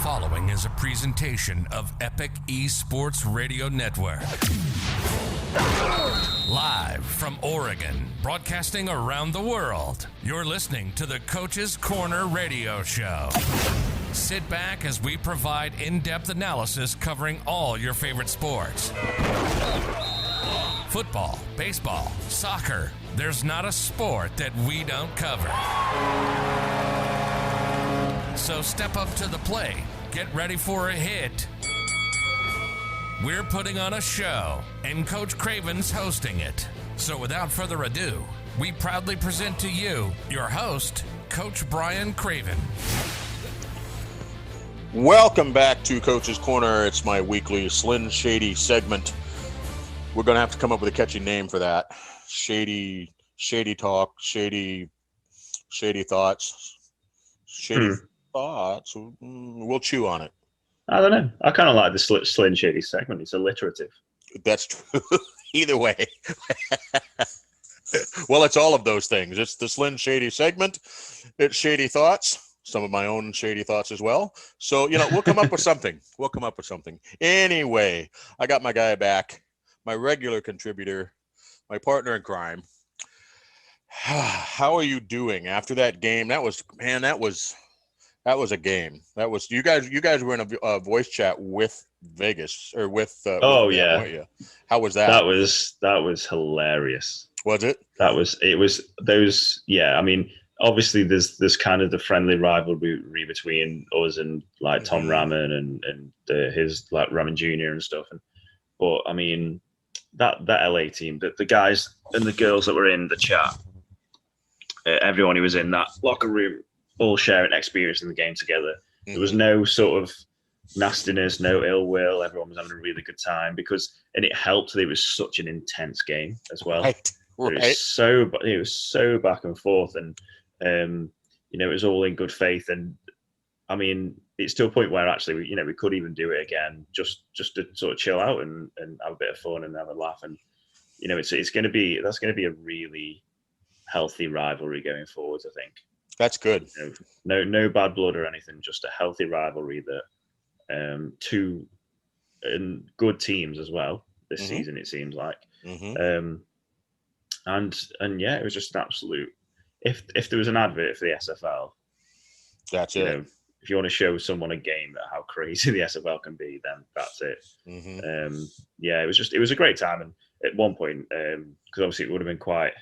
following is a presentation of Epic Esports Radio Network. Live from Oregon, broadcasting around the world, you're listening to the Coach's Corner Radio Show. Sit back as we provide in-depth analysis covering all your favorite sports. Football, baseball, soccer. There's not a sport that we don't cover. So step up to the plate. Get ready for a hit. We're putting on a show, and Coach Craven's hosting it. So without further ado, we proudly present to you your host, Coach Brian Craven. Welcome back to Coach's Corner. It's my weekly Slinn Shady segment. We're going to have to come up with a catchy name for that. Shady talk, shady thoughts, thoughts. We'll chew on it. I don't know. I kind of like the Slinn Shady segment. It's alliterative. That's true. Either way. Well, it's all of those things. It's the Slinn Shady segment. It's shady thoughts. Some of my own shady thoughts as well. So, we'll come up with something. Anyway, I got my guy back, my regular contributor, my partner in crime. How are you doing after that game? That was a game. That was you guys were in a voice chat with Vegas or with weren't you? How was that? That was hilarious. Was it? It was those. Yeah, I mean, obviously there's kind of the friendly rivalry between us and like Tom Raman and his like Raman Jr. and stuff. But I mean that LA team, the guys and the girls that were in the chat, everyone who was in that locker room, all sharing experience in the game together. There was no sort of nastiness, no ill will. Everyone was having a really good time and it helped that it was such an intense game as well. Right. It was so back and forth, and it was all in good faith. And I mean, it's to a point where actually we could even do it again, just to sort of chill out and have a bit of fun and have a laugh. And that's going to be a really healthy rivalry going forward, I think. That's good. No bad blood or anything, just a healthy rivalry that two good teams as well this season, it seems like. And yeah, it was just an absolute. If there was an advert for the SFL, that's it. If you want to show someone a game that how crazy the SFL can be, then that's it. Yeah, it was a great time. And at one point, because obviously it would have been quite.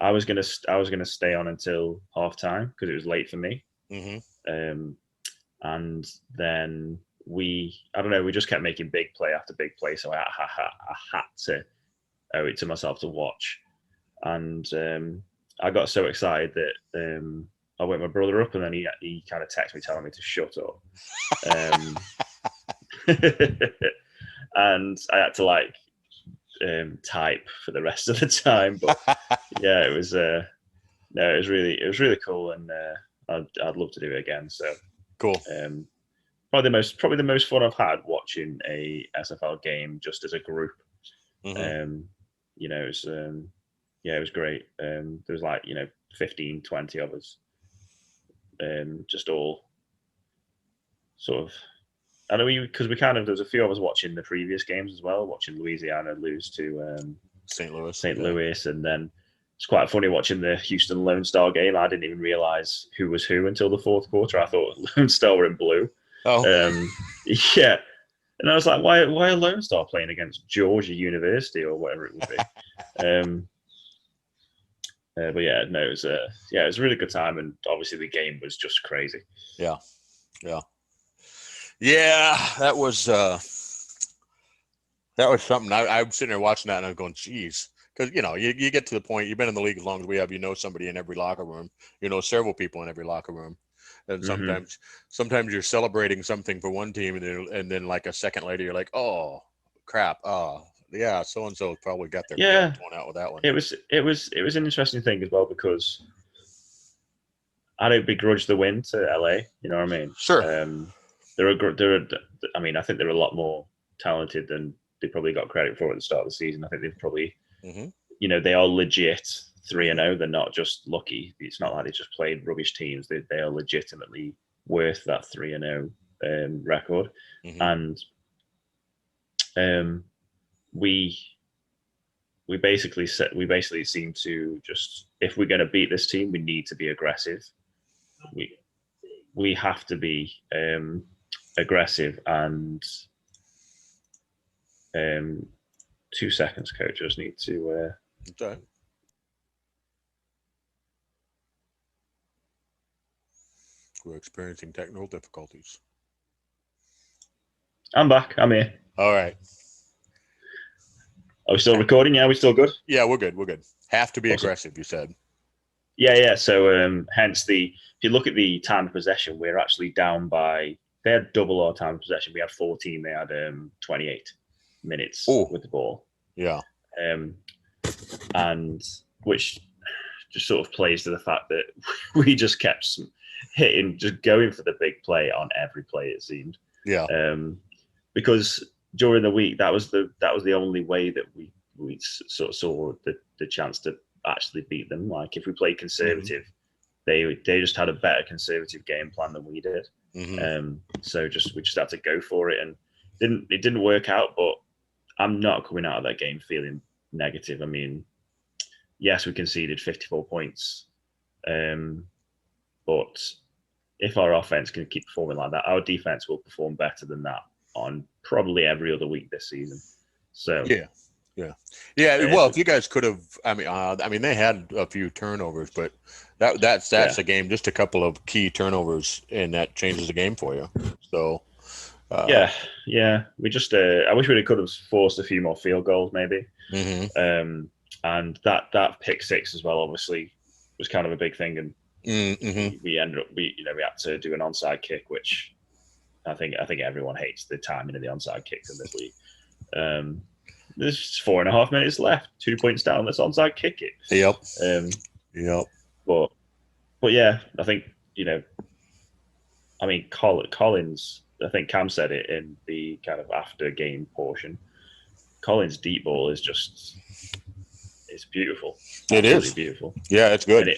I was gonna stay on until half time because it was late for me. And then we just kept making big play after big play, so I had to owe it to myself to watch. And I got so excited that I woke my brother up, and then he kind of texted me telling me to shut up. And I had to type for the rest of the time, but yeah, it was really cool, and I'd love to do it again. So cool. Probably the most fun I've had watching a SFL game just as a group. It was great. There was 15, 20 of us, just all sort of. I know because there was a few of us watching the previous games as well, watching Louisiana lose to St. Louis, and then it's quite funny watching the Houston Lone Star game. I didn't even realize who was who until the fourth quarter. I thought Lone Star were in blue. Oh, yeah, and I was like, why are Lone Star playing against Georgia University or whatever it would be? But yeah, no, it was a really good time, and obviously the game was just crazy. Yeah. That was something. I'm sitting there watching that, and I'm going, "Geez," because you get to the point. You've been in the league as long as we have. Somebody in every locker room. Several people in every locker room, and sometimes you're celebrating something for one team, and then like a second later, you're like, "Oh, crap! Oh, yeah, so and so probably got their butt torn out with that one." It was an interesting thing as well because I don't begrudge the win to LA. You know what I mean? Sure. I think they're a lot more talented than they probably got credit for at the start of the season. I think they've probably, they are legit 3-0. They're not just lucky. It's not like they just played rubbish teams. They are legitimately worth that 3-0 record, and we basically seem to just, if we're going to beat this team, we need to be aggressive. We have to be aggressive, and 2 seconds, coach. I just need to. Okay. We're experiencing technical difficulties. I'm back. I'm here. All right. Are we still recording? Yeah, we still good? Yeah, we're good. We're good. Have to be Awesome. aggressive, you said. Yeah. So hence if you look at the time of possession, we're actually down by, they had double our time of possession. We had 14, they had 28 minutes with the ball. Yeah. And which just sort of plays to the fact that we just kept hitting, just going for the big play on every play, it seemed. Yeah. Because during the week, that was the only way that we sort of saw the chance to actually beat them. Like if we played conservative, they just had a better conservative game plan than we did. So we just had to go for it, and it didn't work out. But I'm not coming out of that game feeling negative. I mean, yes, we conceded 54 points, but if our offense can keep performing like that, our defense will perform better than that on probably every other week this season. So yeah. Well, if you guys could have, I mean, they had a few turnovers, but that's the game. Just a couple of key turnovers, and that changes the game for you. So, yeah. We just, I wish we could have forced a few more field goals, maybe. And that pick six as well, obviously, was kind of a big thing, and we ended up, we had to do an onside kick, which I think everyone hates the timing of the onside kicks in this league. There's 4.5 minutes left, 2 points down. Let's onside kick it. Yep. But yeah, I think I mean Collins. I think Cam said it in the kind of after game portion. Collins' deep ball is just, it's beautiful. It Absolutely is beautiful. Yeah, it's good.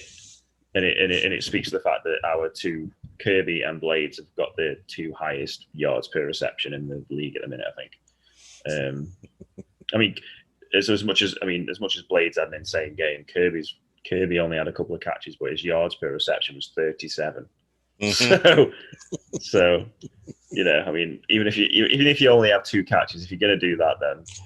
And it speaks to the fact that our two, Kirby and Blades, have got the two highest yards per reception in the league at the minute, I think. I mean, as much as Blades had an insane game, Kirby only had a couple of catches, but his yards per reception was 37. So I mean, even if you only have 2 catches, if you're going to do that, then it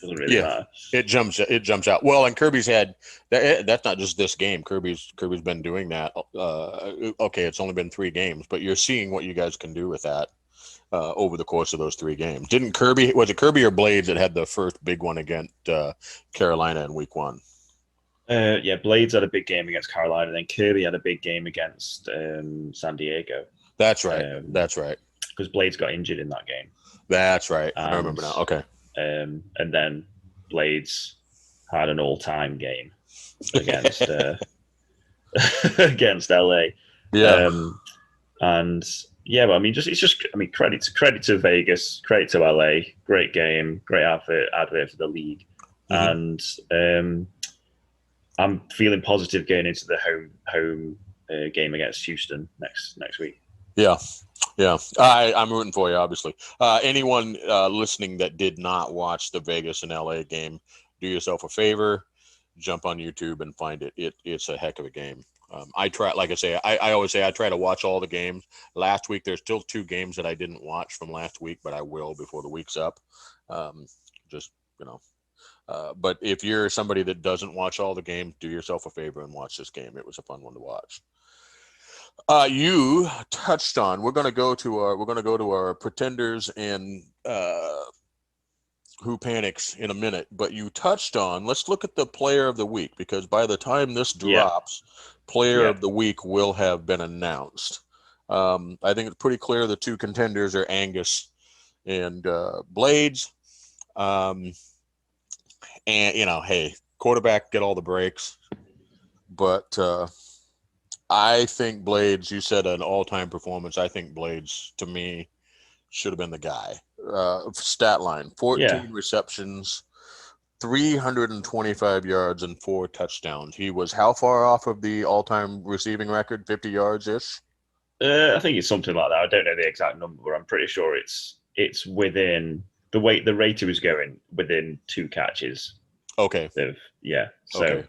doesn't really matter. It jumps out. Well, and Kirby's had that's not just this game. Kirby's been doing that. Okay, it's only been 3 games, but you're seeing what you guys can do with that over the course of those 3 games. Was it Kirby or Blades that had the first big one against Carolina in week 1? Blades had a big game against Carolina, and then Kirby had a big game against San Diego. That's right. That's right. Because Blades got injured in that game. That's right. I remember now. Okay. And then Blades had an all-time game against against LA. Yeah. But I mean, credit to Vegas, credit to LA. Great game, great advert for the league, and I'm feeling positive going into the home game against Houston next week. Yeah. I'm rooting for you, obviously. Anyone listening that did not watch the Vegas and LA game, do yourself a favor, jump on YouTube and find it. It's a heck of a game. I try, like I say, I always say I try to watch all the games. Last week, there's still 2 games that I didn't watch from last week, but I will before the week's up. But if you're somebody that doesn't watch all the games, do yourself a favor and watch this game. It was a fun one to watch. You touched on. We're going to go to our pretenders and who panics in a minute. But you touched on. Let's look at the player of the week, because by the time this drops, player of the week will have been announced. I think it's pretty clear the 2 contenders are Angus and Blades. And hey, quarterback get all the breaks, but I think Blades, you said an all-time performance. I think Blades, to me, should have been the guy. Stat line, 14 receptions, 325 yards, and 4 touchdowns. He was how far off of the all-time receiving record? 50 yards-ish? I think it's something like that. I don't know the exact number, but I'm pretty sure it's within the way the rate he was going within 2 catches. Okay. Yeah. So, Okay.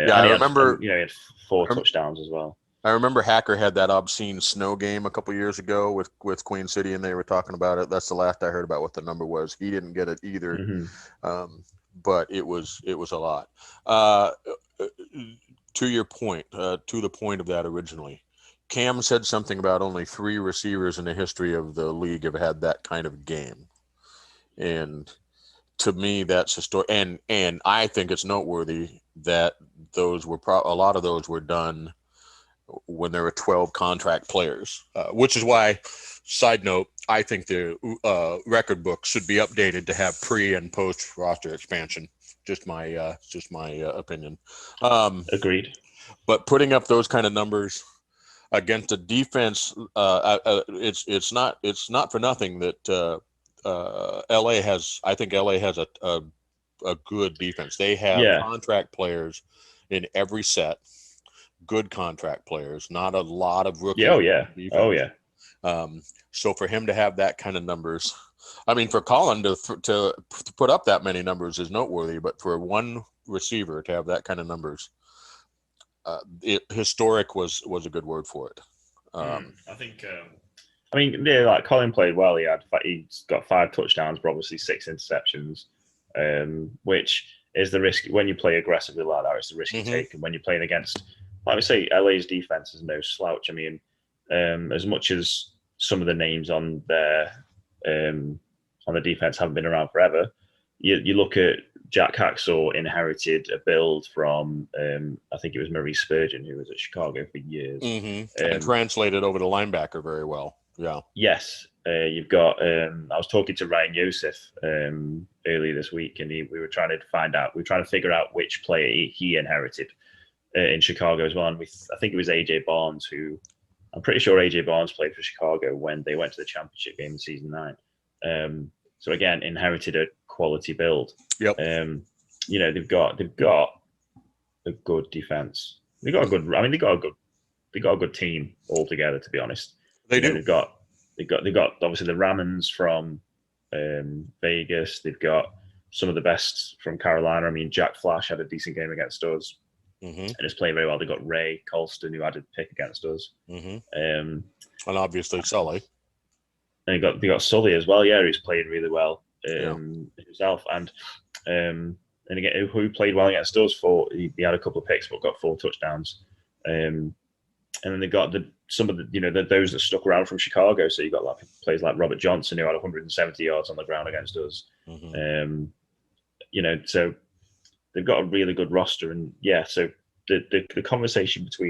yeah, I and remember. he had 4 touchdowns as well. I remember Hacker had that obscene snow game a couple years ago with Queen City, and they were talking about it. That's the last I heard about what the number was. He didn't get it either, but it was a lot. To your point, to the point of that originally, Cam said something about only 3 receivers in the history of the league have had that kind of game, and to me, that's a story. And I think it's noteworthy that those were a lot of those were done when there were 12 contract players, which is why, side note, I think the record book should be updated to have pre and post roster expansion. Just my opinion. Agreed. But putting up those kind of numbers against a defense, it's not for nothing that LA has. I think LA has a good defense. They have contract players in every set. Good contract players, not a lot of rookies. Oh yeah. So for him to have that kind of numbers, I mean, for Colin to put up that many numbers is noteworthy, but for one receiver to have that kind of numbers, historic was a good word for it. I think. I mean, yeah, like Colin played well. He's got 5 touchdowns, but obviously 6 interceptions, which is the risk when you play aggressively like that. It's the risk you take, and when you're playing against, like we say, LA's defense is no slouch. I mean, as much as some of the names on there on the defense haven't been around forever, you look at Jack Hacksaw inherited a build from I think it was Maurice Spurgeon, who was at Chicago for years, and translated over to linebacker very well. Yeah. Yes. You've got. I was talking to Ryan Yosef earlier this week, and we were trying to figure out which player he inherited in Chicago as well. And I think it was AJ Barnes, who I'm pretty sure AJ Barnes played for Chicago when they went to the championship game in season 9. So again, inherited a quality build. Yep. They've got a good defense. They got a good team altogether, to be honest. They do. They've got obviously the Ramons from Vegas. They've got some of the best from Carolina. I mean, Jack Flash had a decent game against us and has played very well. They've got Ray Colston, who had a pick against us. And obviously Sully. And they got Sully as well. Yeah, who's played really well himself. And again, who played well against us. He had a couple of picks, but got 4 touchdowns. And then they got some of the those that stuck around from Chicago. So you got like players like Robert Johnson, who had 170 yards on the ground against us. So they've got a really good roster, and so the conversation for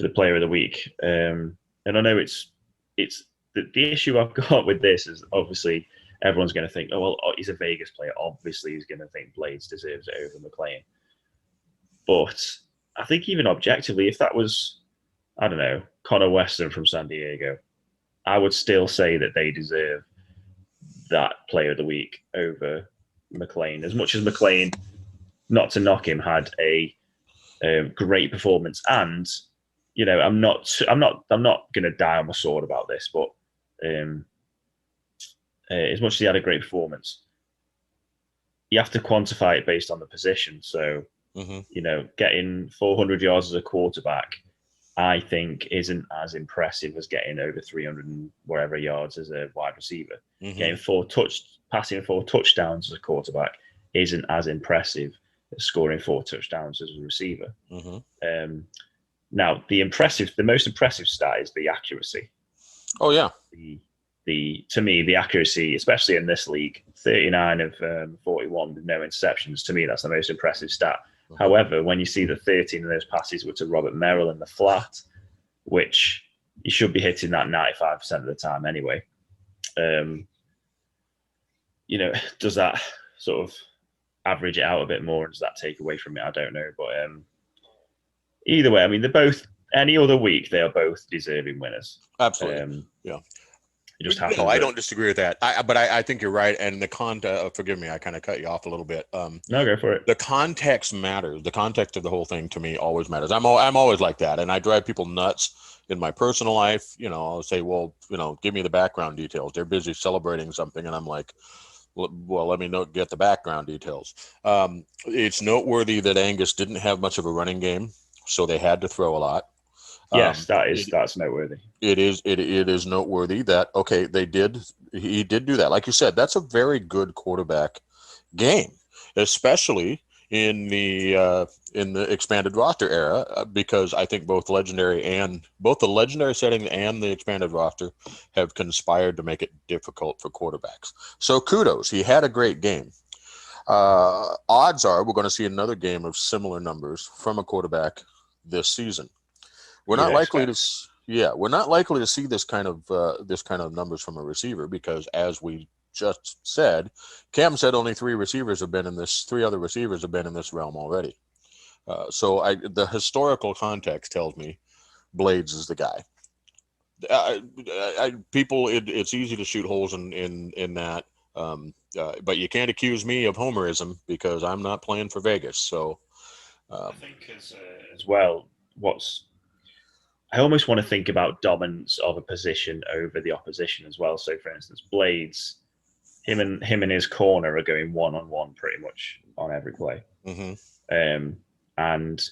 the player of the week, and I know it's the issue I've got with this is obviously everyone's going to think, he's a Vegas player. Obviously, he's going to think Blades deserves it over McLean. But I think even objectively, if that was, I don't know, Connor Weston from San Diego, I would still say that they deserve that player of the week over McLean. As much as McLean, not to knock him, had a great performance, and I'm not going to die on my sword about this, but as much as he had a great performance, you have to quantify it based on the position. So. Getting 400 yards as a quarterback, I think, isn't as impressive as getting over 300 and whatever yards as a wide receiver. Getting passing 4 touchdowns as a quarterback isn't as impressive as scoring 4 touchdowns as a receiver. Now, the most impressive stat is the accuracy. Oh yeah. To me, the accuracy, especially in this league, 39 of 41 with no interceptions. To me, that's the most impressive stat. However, when you see that 13 of those passes were to Robert Merrill in the flat, which you should be hitting that 95% of the time anyway, does that sort of average it out a bit more? And does that take away from it? I don't know. But either way, I mean, they're both, any other week, they are both deserving winners. Absolutely. It just happens. No, I don't disagree with that. But I think you're right. And the forgive me, I kind of cut you off a little bit. No, go for it. The context matters. The context of the whole thing to me always matters. I'm always like that, and I drive people nuts in my personal life. I'll say, well, give me the background details. They're busy celebrating something, and I'm like, well, let me get the background details. It's noteworthy that Angus didn't have much of a running game, so they had to throw a lot. Yes, that's noteworthy. It is noteworthy that he did do that. Like you said, that's a very good quarterback game, especially in the expanded roster era, because I think both the legendary setting and the expanded roster have conspired to make it difficult for quarterbacks. So kudos, he had a great game. Odds are we're going to see another game of similar numbers from a quarterback this season. We're not likely to see this kind of numbers from a receiver, because, as we just said, Cam said only three other receivers have been in this realm already. So the historical context tells me Blades is the guy. It's easy to shoot holes in that, but you can't accuse me of homerism, because I'm not playing for Vegas. So I think as well, I almost want to think about dominance of a position over the opposition as well. So, for instance, Blades, him and his corner are going one-on-one pretty much on every play. Mm-hmm. And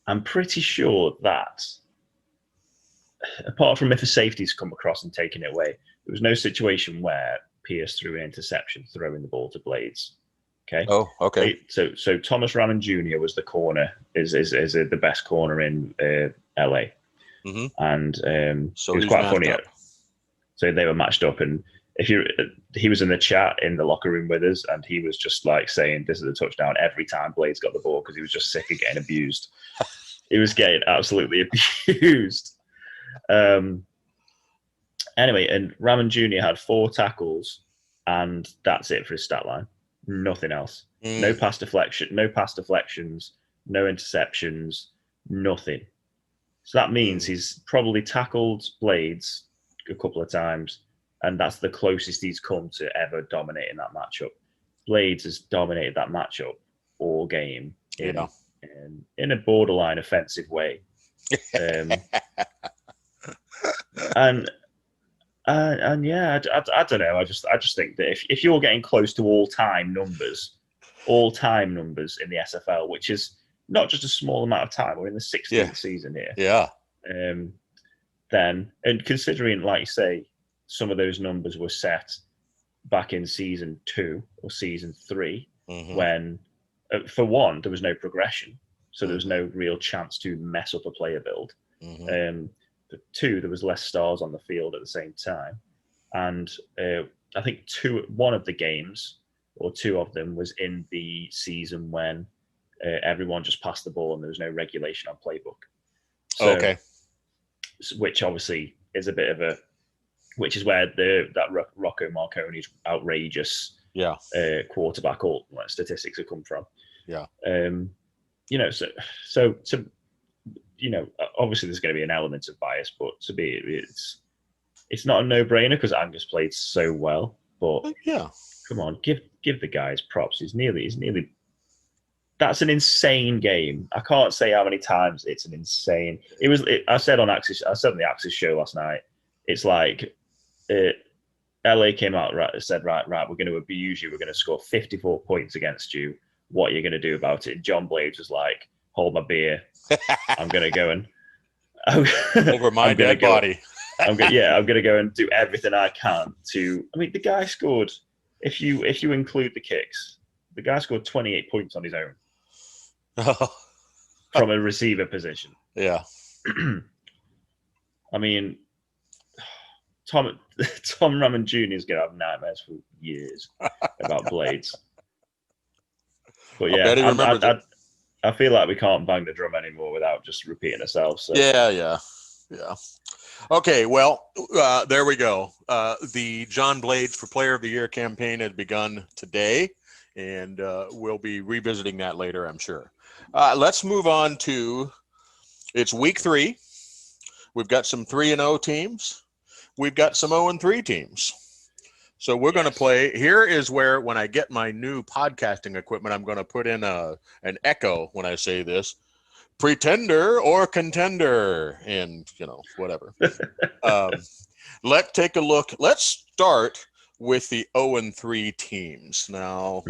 I'm pretty sure that, apart from if a safety's come across and taken it away, there was no situation where Pierce threw an interception throwing the ball to Blades. Okay. Oh, okay. So Thomas Raman Jr. was the corner, is the best corner in LA, mm-hmm. And so it was quite funny. Up. So they were matched up, and he was in the chat in the locker room with us, and he was just like saying, "This is a touchdown" every time Blades got the ball, because he was just sick of getting abused. He was getting absolutely abused. Anyway, and Raman Jr. had 4 tackles, and that's it for his stat line. Nothing else. No pass deflections, no interceptions, nothing. So that means he's probably tackled Blades a couple of times, and that's the closest he's come to ever dominating that matchup. Blades has dominated that matchup all game in a borderline offensive way. And yeah, I don't know. I just think that if you're getting close to all-time numbers in the SFL, which is not just a small amount of time, we're in the 16th season here. Yeah. Then, and considering, like you say, some of those numbers were set back in season 2 or season 3, mm-hmm. when, for one, there was no progression, so there was no real chance to mess up a player build. Mm-hmm. For 2, there was less stars on the field at the same time, and I think 2 of them was in the season when everyone just passed the ball and there was no regulation on playbook. So, okay. Which obviously is a bit of which is where that Rocco Marconi's outrageous quarterback statistics have come from. Yeah. So obviously there's going to be an element of bias, but it's not a no-brainer because Angus played so well. But come on, give the guy his props. He's nearly. That's an insane game. I can't say how many times it's an insane. I said on the Axis show last night. It's like LA came out said right, we're going to abuse you. We're going to score 54 points against you. What are you going to do about it? John Blades was like, hold my beer. I'm going to go and over my dead body. I'm going to go and do everything I can to. I mean, the guy scored. If you include the kicks, the guy scored 28 points on his own from a receiver position. Yeah. I mean, Tom Raman Jr. is going to have nightmares for years about Blades. But yeah, I feel like we can't bang the drum anymore without just repeating ourselves. So. Yeah. Okay, well, there we go. The John Blades for Player of the Year campaign has begun today, and we'll be revisiting that later, I'm sure. Let's move on to, it's week 3. We've got some 3-0 teams. we've got some 0-3 teams. So we're going to play. Here is where, when I get my new podcasting equipment, I'm going to put in an echo when I say this: pretender or contender, and whatever. Let's take a look. Let's start with the 0-3 teams. Now,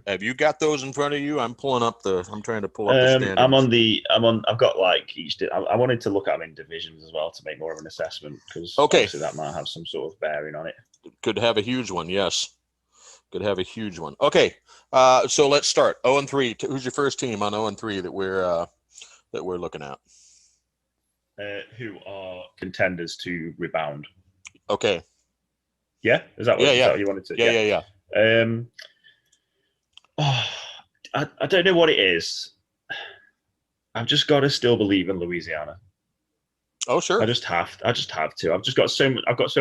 have you got those in front of you? I'm trying to pull up the standings. I've got like I wanted to look at them in divisions as well to make more of an assessment, because obviously that might have some sort of bearing on it. Could have a huge one. Yes. Could have a huge one. Okay. So let's start. 0-3. Who's your first team on 0-3 that we're looking at? Who are contenders to rebound? Okay. Yeah, is that what you wanted to? Yeah. I don't know what it is. I've just got to still believe in Louisiana. Oh, sure. I just have to. I've got so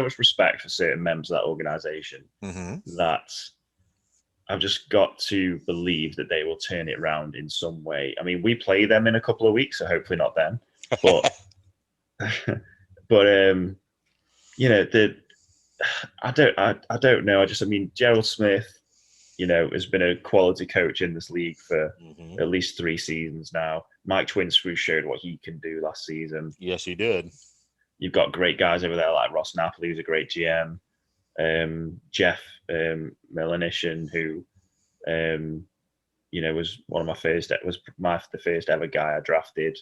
much respect for certain members of that organization that I've just got to believe that they will turn it around in some way. I mean, we play them in a couple of weeks, so hopefully not then. But I don't know. I mean, Gerald Smith, has been a quality coach in this league for at least 3 seasons now. Mike Twinscrew showed what he can do last season. Yes, he did. You've got great guys over there like Ross Napoli, who's a great GM. Jeff Melanishin, who, was one of my first, the first ever guy I drafted.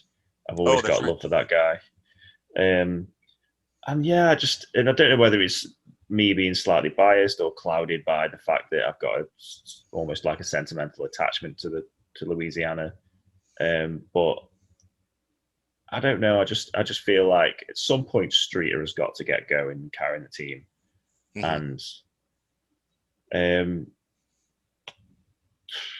I've always got love for that guy. And I don't know whether it's me being slightly biased or clouded by the fact that I've got almost like a sentimental attachment to Louisiana. But I don't know. I just feel like at some point Streeter has got to get going and carrying the team. And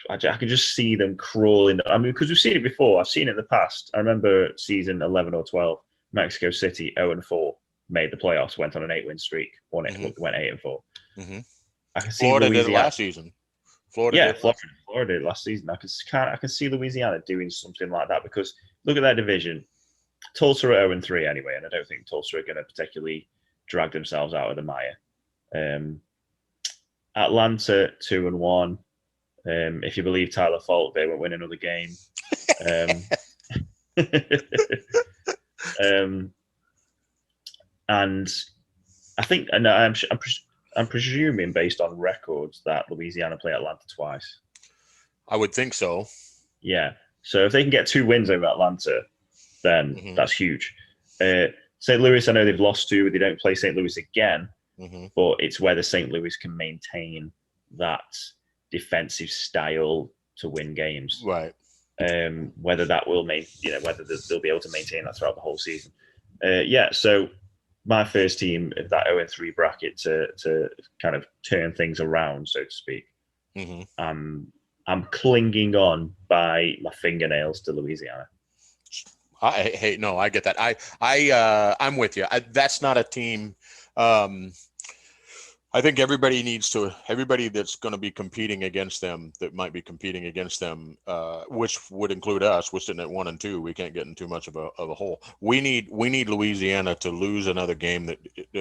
I can just see them crawling. I mean, because we've seen it before. I've seen it in the past. I remember season 11 or 12, Mexico City 0-4, made the playoffs, went on an 8-win streak, went 8-4. I can see Florida Louisiana did it last season. Florida did last season. I can see Louisiana doing something like that, because look at their division. Tulsa are 0-3 anyway, and I don't think Tulsa are going to particularly drag themselves out of the mire. Atlanta 2-1. If you believe Tyler Falk, they won't win another game. And I think, and I'm presuming based on records that Louisiana play Atlanta twice. I would think so. Yeah. So if they can get 2 wins over Atlanta, then that's huge. St. Louis, I know they've lost to. They don't play St. Louis again, but it's whether St. Louis can maintain that defensive style to win games. Right. Whether that will whether they'll be able to maintain that throughout the whole season. So my first team of that 0-3 bracket to kind of turn things around, so to speak. I'm clinging on by my fingernails to Louisiana. I get that. I'm with you. That's not a team. I think everybody that's going to be competing against them, which would include us. We're sitting at 1-2. We can't get in too much of a hole. We need Louisiana to lose another game,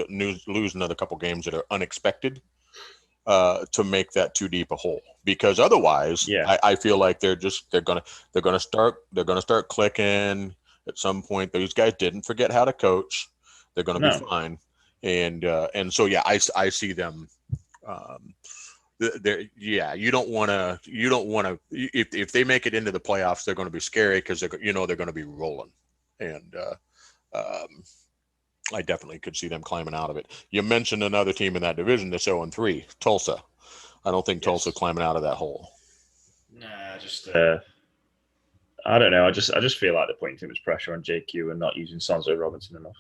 lose another couple games that are unexpected, to make that too deep a hole. Because otherwise, I feel like they're gonna start clicking at some point. These guys didn't forget how to coach. They're going to be fine. And so I see them. You don't want to. If they make it into the playoffs, they're going to be scary because they're going to be rolling, and I definitely could see them climbing out of it. You mentioned another team in that division that's 0-3, Tulsa. I don't think Tulsa climbing out of that hole. Nah, just I don't know. I just feel like they're putting too much pressure on JQ and not using Sonzo Robinson enough.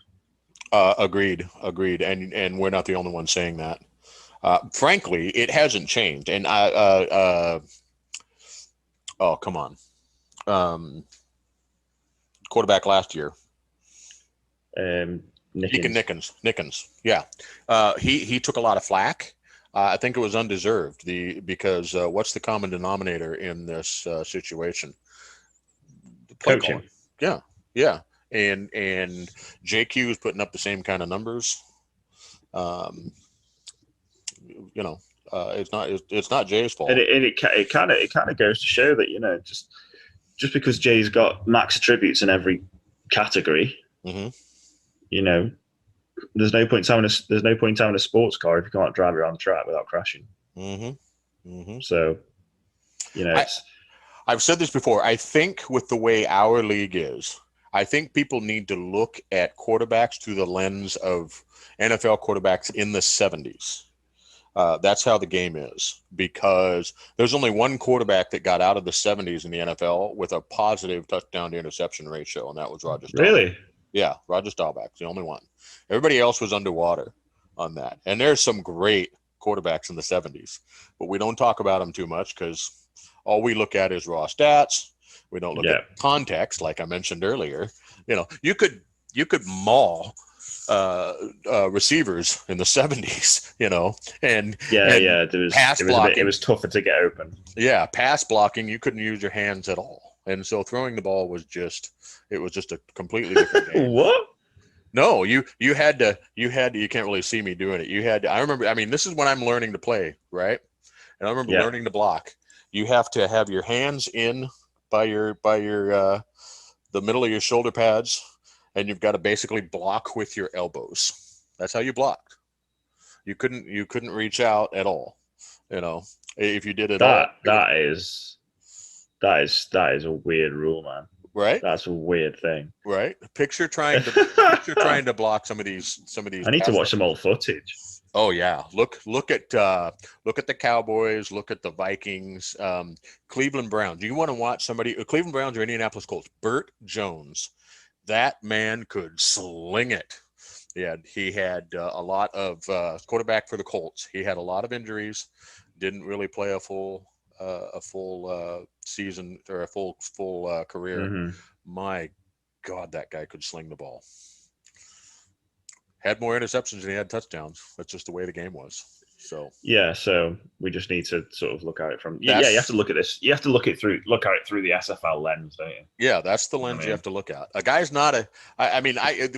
Agreed. And we're not the only ones saying that. Frankly, it hasn't changed. And come on. Quarterback last year. Nickens. Yeah. He took a lot of flack. I think it was undeserved because what's the common denominator in this situation? Coaching. Yeah. And JQ is putting up the same kind of numbers. You know, it's not Jay's fault. And it kind of goes to show that, you know, just because Jay's got max attributes in every category, Mm-hmm. you know, there's no point having a sports car if you can't drive around the track without crashing. Mm-hmm. Mm-hmm. So, you know, I've said this before. I think with the way our league is, I think people need to look at quarterbacks through the lens of NFL quarterbacks in the 70s. That's how the game is, because there's only one quarterback that got out of the 70s in the NFL with a positive touchdown to interception ratio, and that was Roger Staubach. Really? Yeah, Roger Staubach's the only one. Everybody else was underwater on that. And there's some great quarterbacks in the 70s, but we don't talk about them too much because all we look at is raw stats. We don't look at context, like I mentioned earlier. You know, you could maul receivers in the 70s, you know, and it was tougher to get open. Yeah, pass blocking, you couldn't use your hands at all, and so throwing the ball was just a completely different game. What? No, you had to you can't really see me doing it. You had to, I remember, I mean, this is when I'm learning to play, right? And I remember learning to block. You have to have your hands in by your the middle of your shoulder pads, and you've got to basically block with your elbows. That's how you blocked. You couldn't reach out at all. You know, if you did it that is a weird rule, man. Right? That's a weird thing. Right? Picture trying to block some of these. I need to watch some old footage. Oh yeah, look at the Cowboys, look at the Vikings, Cleveland Browns. Do you want to watch somebody? Cleveland Browns or Indianapolis Colts? Burt Jones, that man could sling it. He had a lot of quarterback for the Colts. He had a lot of injuries, didn't really play a full season or a full career. Mm-hmm. My God, that guy could sling the ball. Had more interceptions than he had touchdowns. That's just the way the game was. So so we just need to sort of look at it from you have to look at this. You have to look at it through the SFL lens, don't you? Yeah, that's the lens you have to look at. A guy's not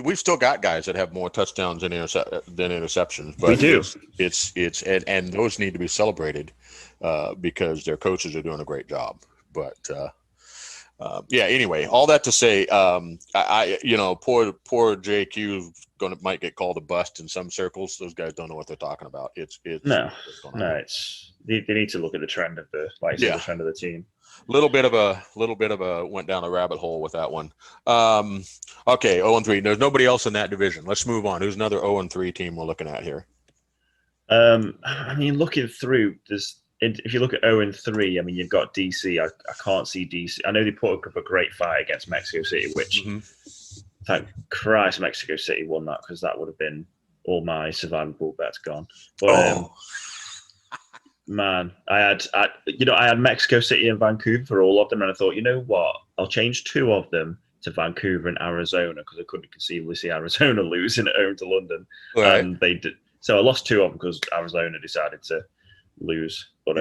we've still got guys that have more touchdowns than interceptions, but we do. It's and those need to be celebrated because their coaches are doing a great job. But anyway, all that to say, poor JQ might get called a bust in some circles. Those guys don't know what they're talking about. They need to look at the trend of the trend of the team. Little bit of a went down a rabbit hole with that one. Okay, 0-3. There's nobody else in that division. Let's move on. Who's another 0-3 team we're looking at here? I mean, looking through this. If you look at 0-3, I mean, you've got DC. I can't see DC. I know they put up a great fight against Mexico City, which, thank Christ, Mexico City won that, because that would have been all my survival pool bets gone. But man, I had Mexico City and Vancouver for all of them, and I thought, you know what, I'll change two of them to Vancouver and Arizona, because I couldn't conceivably see Arizona losing at home to London, and they did. So I lost two of them because Arizona decided to lose, but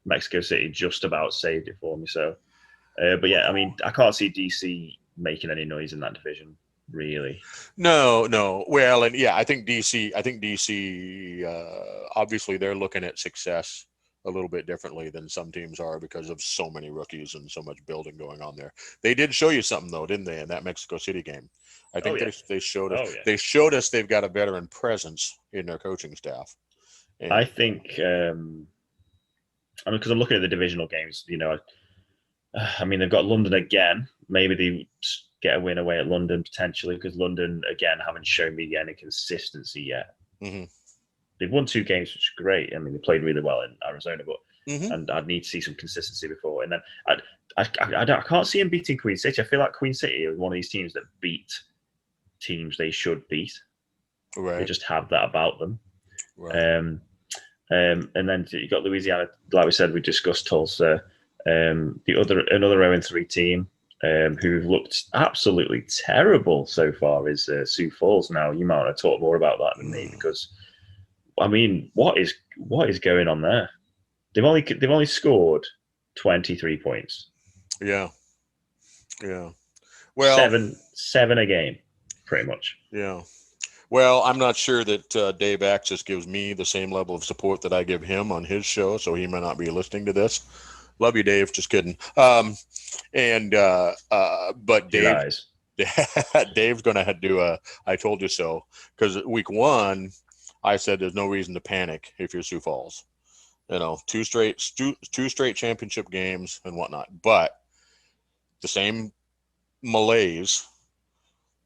Mexico City just about saved it for me. So, but yeah, I mean, I can't see DC making any noise in that division, really. No. Well, and I think DC. Obviously, they're looking at success a little bit differently than some teams are because of so many rookies and so much building going on there. They did show you something though, didn't they, in that Mexico City game? I think they showed us. They showed us they've got a veteran presence in their coaching staff. And I think, because I'm looking at the divisional games, I mean, they've got London again. Maybe they get a win away at London potentially, because London again haven't shown me any consistency yet. Mm-hmm. They've won two games, which is great. I mean, they played really well in Arizona, but and I'd need to see some consistency before. And then I can't see them beating Queen City. I feel like Queen City is one of these teams that beat teams they should beat. Right. They just have that about them. Right. And then you got Louisiana, like we said, we discussed Tulsa. Another 0-3 team who've looked absolutely terrible so far is Sioux Falls. Now you might want to talk more about that than me, because I mean, what is going on there? They've only scored 23 points. Yeah. Well, seven a game, pretty much. Yeah. Well, I'm not sure that Dave Axis gives me the same level of support that I give him on his show, so he may not be listening to this. Love you, Dave. Just kidding. But He Dave, lies. Dave's going to do a "I told you so" because week 1, I said there's no reason to panic if you're Sioux Falls. You know, two straight championship games and whatnot, but the same malaise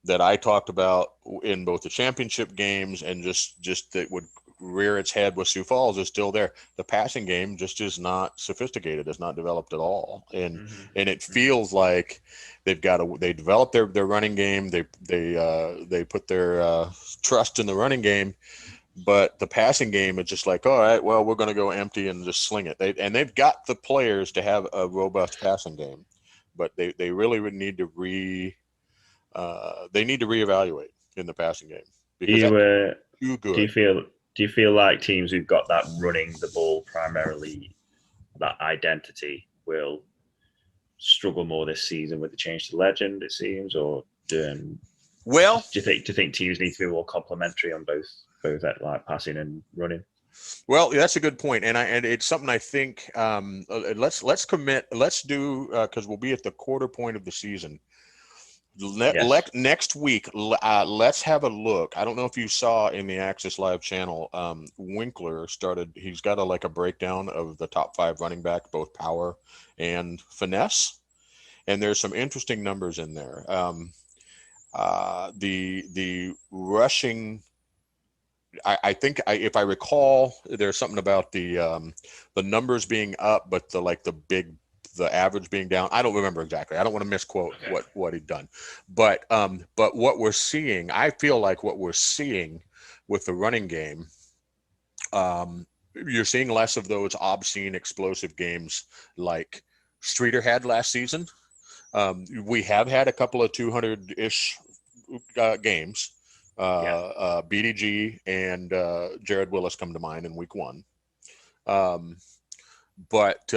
that I talked about in both the championship games and just that would rear its head with Sioux Falls is still there. The passing game just is not sophisticated. It's not developed at all, and it feels like they developed their running game. They put their trust in the running game, but the passing game is just like, all right, well, we're going to go empty and just sling it. They've got the players to have a robust passing game, but they really would need to reevaluate in the passing game Do because you that's too good. do you feel like teams who've got that running the ball primarily, that identity, will struggle more this season with the change to legend, it seems, or Well, do you think teams need to be more complementary on both like passing and running? well, that's a good point, and it's something I think let's commit. Let's do because we'll be at the quarter point of the season. Yes. Next week, let's have a look. I don't know if you saw in the Access Live channel, Winkler started. He's got a breakdown of the top 5 running back, both power and finesse, and there's some interesting numbers in there. The rushing. I think if I recall, there's something about the numbers being up, but the average being down. I don't remember exactly. I don't want to misquote what he'd done, but what we're seeing, I feel like what we're seeing with the running game, you're seeing less of those obscene explosive games like Streeter had last season. We have had a couple of 200-ish games. BDG and Jared Willis come to mind in week 1. But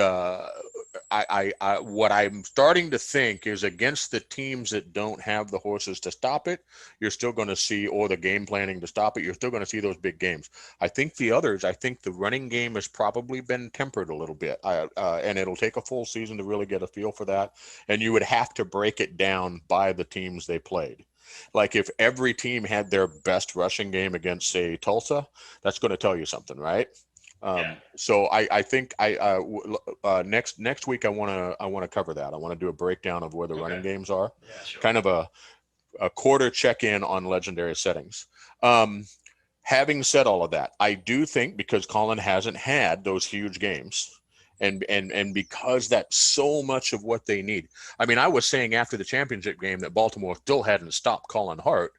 what I'm starting to think is against the teams that don't have the horses to stop it, you're still going to see, or the game planning to stop it, you're still going to see those big games. I think the running game has probably been tempered a little bit, and it'll take a full season to really get a feel for that. And you would have to break it down by the teams they played. Like if every team had their best rushing game against, say, Tulsa, that's going to tell you something, right? So I think next week I want to cover that. I want to do a breakdown of where the running games are, kind of a quarter check-in on legendary settings. Having said all of that, I do think because Colin hasn't had those huge games, and because that's so much of what they need. I mean, I was saying after the championship game that Baltimore still hadn't stopped Colin Hart,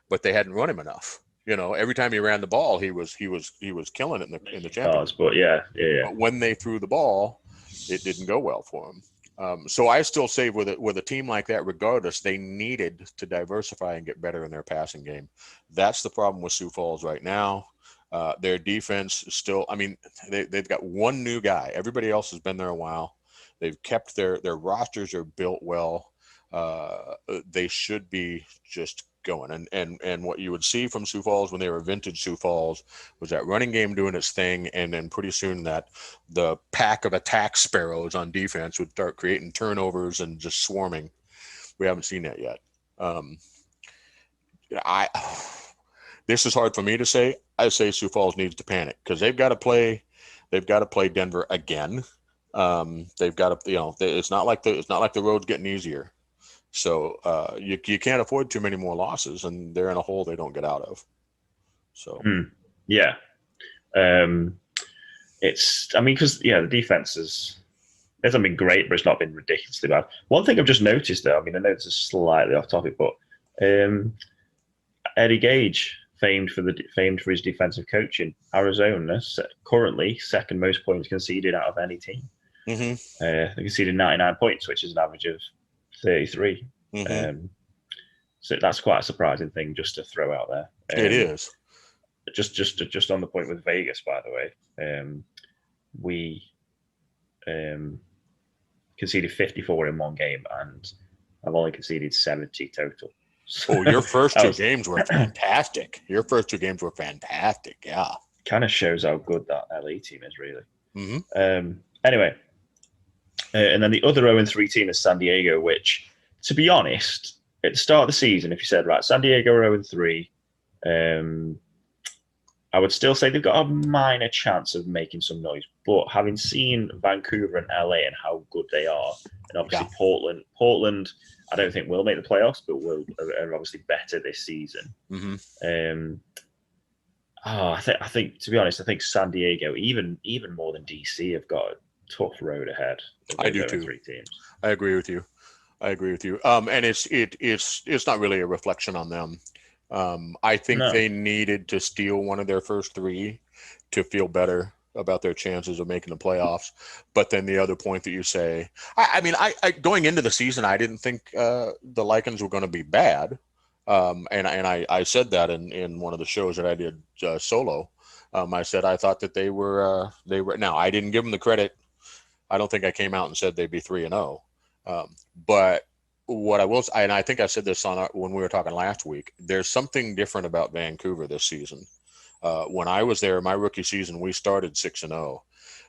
but they hadn't run him enough. You know, every time he ran the ball, he was killing it in the championship. But But when they threw the ball, it didn't go well for him. So I still say with a team like that, regardless, they needed to diversify and get better in their passing game. That's the problem with Sioux Falls right now. Their defense is still, I mean, they've got one new guy. Everybody else has been there a while. They've kept their rosters are built well. They should be just going. And what you would see from Sioux Falls when they were vintage Sioux Falls was that running game doing its thing, and then pretty soon that the pack of attack sparrows on defense would start creating turnovers and just swarming. We haven't seen that yet. This is hard for me to say. I say Sioux Falls needs to panic because they've got to play Denver again. They've got to, it's not like the road's getting easier. So you can't afford too many more losses, and they're in a hole they don't get out of. So it's, I mean, because the defense hasn't been great, but it's not been ridiculously bad. One thing I've just noticed, though, I mean, I know this is slightly off topic, but Eddie Gage, famed for his defensive coaching, Arizona currently second most points conceded out of any team. Mm-hmm. They conceded 99 points, which is an average of 33. Mm-hmm. So that's quite a surprising thing just to throw out there. It is. Just on the point with Vegas, by the way, we conceded 54 in one game, and I've only conceded 70 total. Oh, your first That two was- games were fantastic. Yeah. kind of shows how good that LA team is, really. Mm-hmm. Anyway, and then the other 0-3 team is San Diego, which, to be honest, at the start of the season, if you said, right, San Diego are 0-3, I would still say they've got a minor chance of making some noise. But having seen Vancouver and LA and how good they are, and obviously Portland, I don't think will make the playoffs, but are obviously better this season. Mm-hmm. I think to be honest, I think San Diego, even more than DC, have got a tough road ahead. I do too. 3 teams. I agree with you. And it's not really a reflection on them. I think they needed to steal one of their first 3 to feel better about their chances of making the playoffs. But then the other point that you say, I mean, going into the season, I didn't think the Lycans were going to be bad. And I said that in one of the shows that I did solo. I said I thought that they were. Now I didn't give them the credit. I don't think I came out and said they'd be 3-0. But what I will, and I think I said this when we were talking last week, there's something different about Vancouver this season. When I was there, my rookie season, we started 6-0.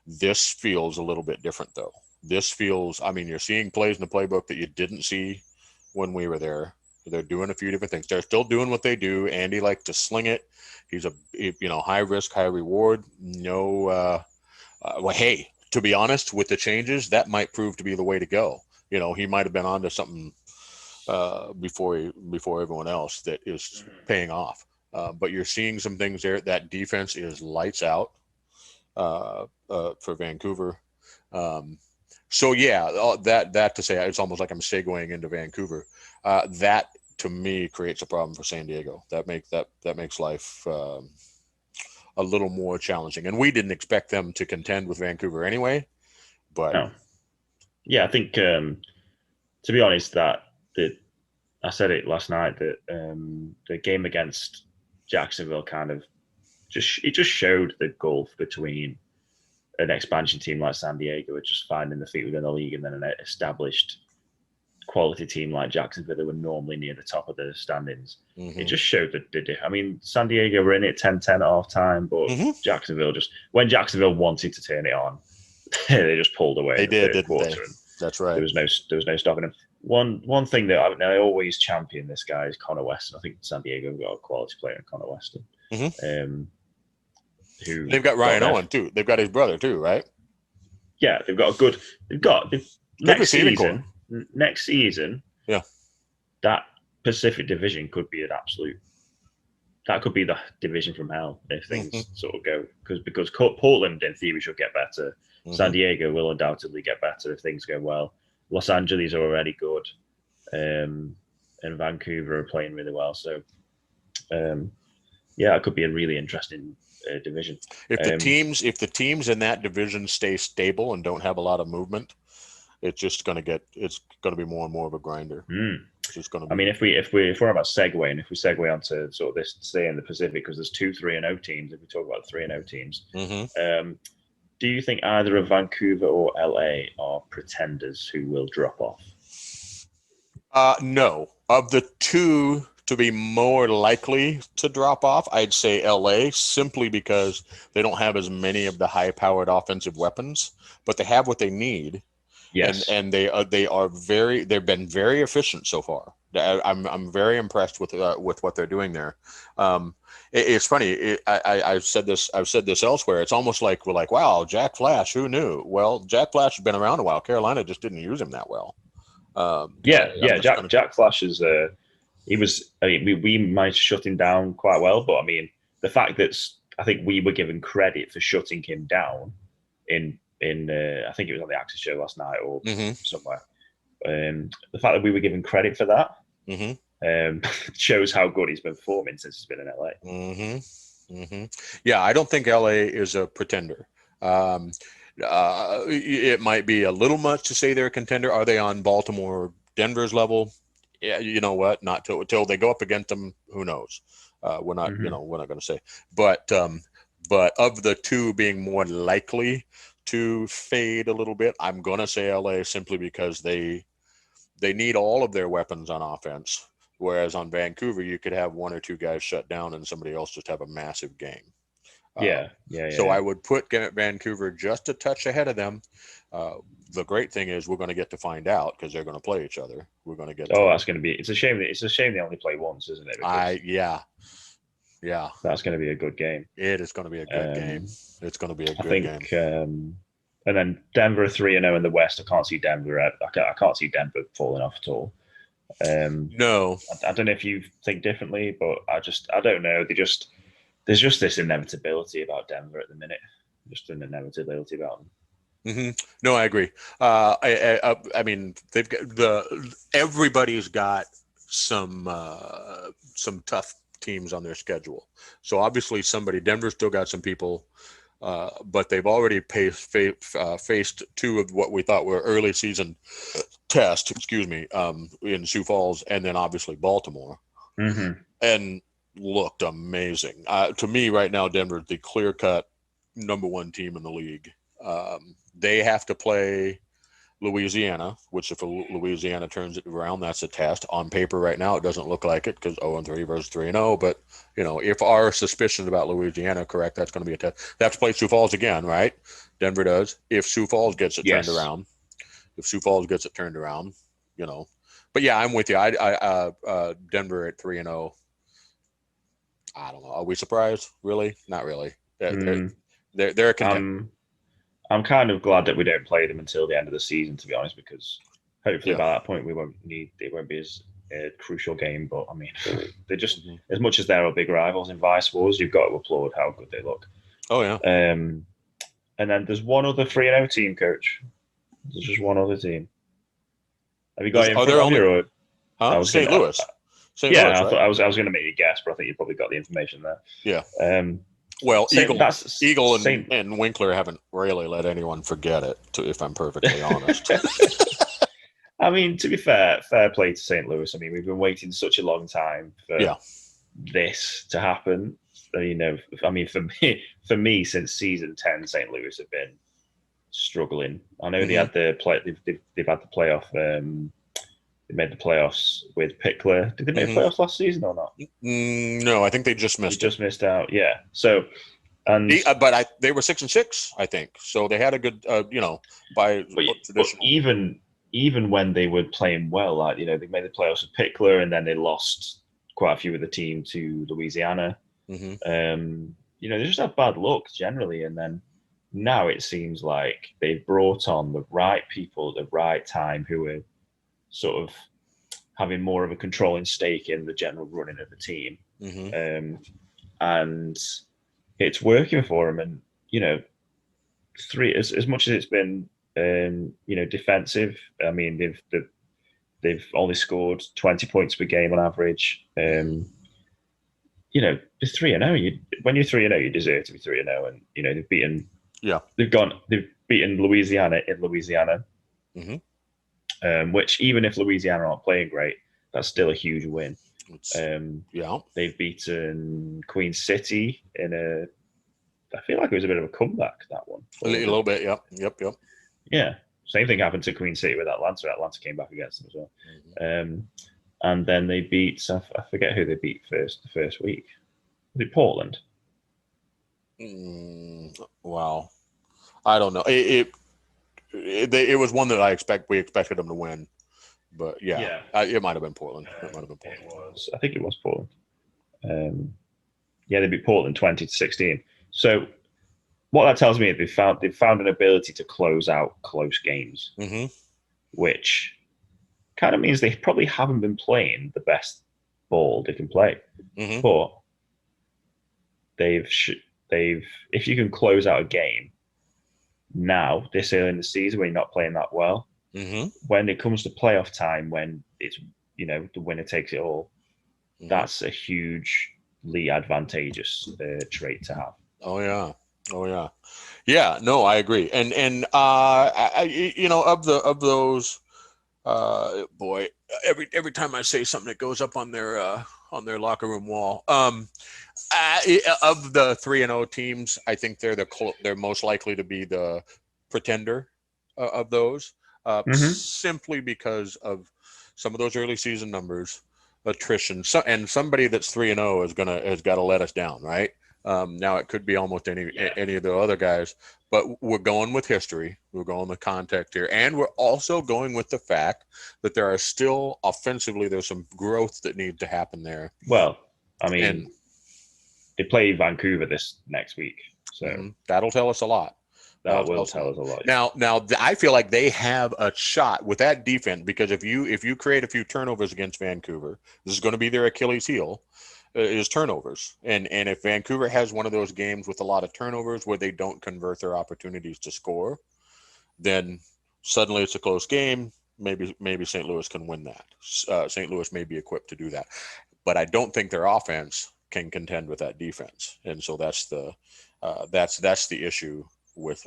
This feels a little bit different, though. This feels, I mean, you're seeing plays in the playbook that you didn't see when we were there. They're doing a few different things. They're still doing what they do. Andy likes to sling it. He's high risk, high reward. No, well, hey, to be honest, with the changes, that might prove to be the way to go. He might have been onto something before everyone else that is paying off. But you're seeing some things there. That defense is lights out for Vancouver. So yeah, that to say, it's almost like I'm segueing into Vancouver. That to me creates a problem for San Diego. That makes life a little more challenging. And we didn't expect them to contend with Vancouver anyway. But no. Yeah, I think to be honest, I said it last night that the game against Jacksonville kind of just showed the gulf between an expansion team like San Diego, which just finding the feet within the league, and then an established quality team like Jacksonville that were normally near the top of the standings. Mm-hmm. It just showed that I mean, San Diego were in it 10-10 at half time, but Jacksonville when Jacksonville wanted to turn it on, they just pulled away. They did, didn't they? That's right. There was no stopping them. One thing that I always champion this guy is Connor Weston. I think San Diego got a quality player in Connor Weston. Mm-hmm. They've got Ryan Owen too. They've got his brother too, right? Yeah, they've got good next season. Yeah, that Pacific Division could be that could be the division from hell if things sort of go because Portland in theory should get better. San Diego will undoubtedly get better if things go well. Los Angeles are already good, and Vancouver are playing really well. So, yeah, it could be a really interesting division. If the teams in that division stay stable and don't have a lot of movement, it's going to be more and more of a grinder. It's just going to be. I mean, if we're about segue, and if we segue onto sort of this stay in the Pacific, because there's 2 3-0 teams. If we talk about the 3-0 teams, do you think either of Vancouver or LA are pretenders who will drop off? No. Of the 2 to be more likely to drop off, I'd say LA, simply because they don't have as many of the high-powered offensive weapons, but they have what they need. Yes, and they've been very efficient so far. I'm very impressed with what they're doing there. It's funny. I've said this elsewhere. It's almost like we're like, wow, Jack Flash, who knew? Well, Jack Flash has been around a while. Carolina just didn't use him that well. Jack Flash is. He was. I mean, we might shut him down quite well, but I mean, the fact that I think we were given credit for shutting him down in I think it was on the Axis show last night or somewhere. The fact that we were given credit for that shows how good he's been performing since he's been in LA. Yeah, I don't think LA is a pretender. It might be a little much to say they're a contender. Are they on Baltimore, Denver's level? Yeah, you know what? Not till they go up against them. Who knows? We're not going to say. But of the 2 being more likely to fade a little bit, I'm going to say LA simply because they need all of their weapons on offense Whereas on Vancouver, you could have one or two guys shut down and somebody else just have a massive game. Yeah. So I would put Vancouver just a touch ahead of them. The great thing is we're going to get to find out because they're going to play each other. We're going to get. That's going to be. It's a shame. It's a shame they only play once, isn't it? Yeah. That's going to be a good game. It is going to be a good game. It's going to be a good game. And then Denver 3-0 in the West. I can't see Denver. I can't see Denver falling off at all. No, I don't know if you think differently, but I don't know. There's just this inevitability about Denver at the minute. Just an inevitability about them. Mm-hmm. No, I agree. I mean, they've got everybody's got some tough teams on their schedule. So obviously, Denver's still got some people, but they've already faced two of what we thought were early season tests. In Sioux Falls, and then obviously Baltimore, and looked amazing. To me, right now, Denver's the clear-cut number one team in the league. They have to play Louisiana, which if Louisiana turns it around, that's a test. On paper right now, it doesn't look like it because 0-3 versus 3-0. But, if our suspicions about Louisiana are correct, that's going to be a test. They have to play Sioux Falls again, right? Denver does. If Sioux Falls gets it turned around. But, yeah, I'm with you. Denver at 3-0. I don't know. Are we surprised? Really? Not really. They're a contender. I'm kind of glad that we don't play them until the end of the season, to be honest, because hopefully by that point it won't be as a crucial game. But I mean, they're just as much as they're our big rivals in Vice Wars, you've got to applaud how good they look. Oh yeah. And then there's one other 3-0 team, Coach. There's just one other team. Have you got it in front of you? St. Louis. St. Louis, right? I was going to make you guess, but I think you probably got the information there. Yeah. Well, Eagle and Winkler haven't really let anyone forget it, if I'm perfectly honest. I mean, to be fair play to St. Louis. I mean, we've been waiting such a long time for this to happen. For me, since season 10, St. Louis have been struggling. I know they had they've had the playoff. They made the playoffs with Pickler. Did they make the playoffs last season or not? No, I think they just missed. Just missed out. Yeah. So, but they were 6-6, I think. So they had a good, by traditional. But even when they were playing well, they made the playoffs with Pickler, and then they lost quite a few of the team to Louisiana. They just have bad luck generally, and then now it seems like they've brought on the right people at the right time who are sort of having more of a controlling stake in the general running of the team. And it's working for them. And, as much as it's been, defensive, I mean, they've only scored 20 points per game on average. The 3-0, when you're 3-0, you deserve to be 3-0. And, they've beaten, they've beaten Louisiana in Louisiana. Which even if Louisiana aren't playing great, that's still a huge win. They've beaten Queen City I feel like it was a bit of a comeback, that one. A little bit, yep. Yeah, same thing happened to Queen City with Atlanta. Atlanta came back against them as well. And then they beat, I forget who they beat the first week. Was it Portland? Wow. I don't know. It was one that we expected them to win, but it might have been Portland. I think it was Portland. They beat Portland 20-16. So what that tells me is they've found an ability to close out close games, which kind of means they probably haven't been playing the best ball they can play, but if you can close out a game. Now, this early in the season, when you're not playing that well, when it comes to playoff time, when it's, the winner takes it all, that's a hugely advantageous trait to have. Oh, yeah. Yeah, no, I agree. And of those, every time I say something, it goes up on their locker room wall. Of the 3-0 teams, I think they're most likely to be the pretender of those, simply because of some of those early season numbers, attrition. So, and somebody that's 3-0 has got to let us down, right? Now it could be almost any of the other guys, but we're going with history. We're going with context here, and we're also going with the fact that there are still offensively there's some growth that needs to happen there. Well, I mean, they play Vancouver this next week, so that'll tell us a lot. That will tell us a lot. Now, I feel like they have a shot with that defense because if you create a few turnovers against Vancouver, this is going to be their Achilles heel, is turnovers. And if Vancouver has one of those games with a lot of turnovers where they don't convert their opportunities to score, then suddenly it's a close game. Maybe St. Louis can win that. St. Louis may be equipped to do that, but I don't think their offense can contend with that defense, and so that's the issue with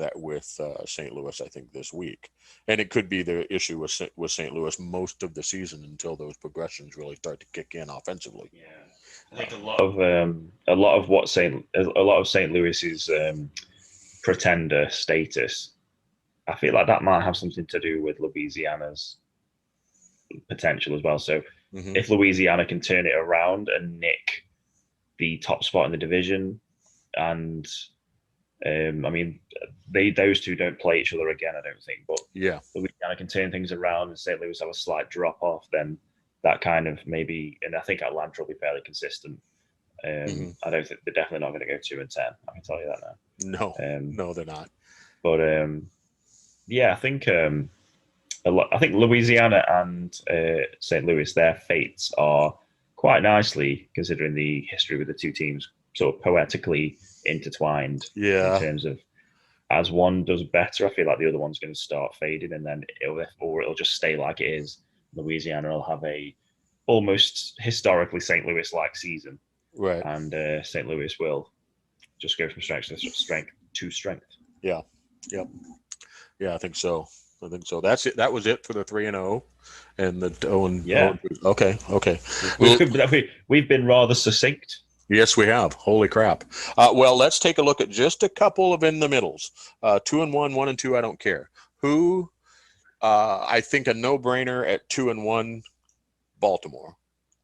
St. Louis, I think, this week. And it could be the issue with St. Louis most of the season until those progressions really start to kick in offensively. Yeah, I think a lot of St. Louis's pretender status, I feel like that might have something to do with Louisiana's potential as well. So if Louisiana can turn it around and nick the top spot in the division, and I mean, those two don't play each other again, I don't think. But Louisiana can turn things around and St. Louis have a slight drop off, then that kind of maybe, and I think Atlanta will be fairly consistent. I don't think they're definitely not going to go 2-10. I can tell you that now. No, they're not. But I think I think Louisiana and St. Louis, their fates are quite nicely, considering the history with the two teams, sort of poetically intertwined in terms of as one does better, I feel like the other one's going to start fading, and then it'll just stay like it is. Louisiana will have a almost historically St. Louis-like season, right? And St. Louis will just go from strength to strength. Yeah. Yep. Yeah, I think so. That's it. That was it for the 3-0 and the 0. Okay. We've been rather succinct. Yes, we have. Holy crap. Well, let's take a look at just a couple of in the middles. 2-1, 1-2. I don't care. Who? I think a no-brainer at 2-1. Baltimore,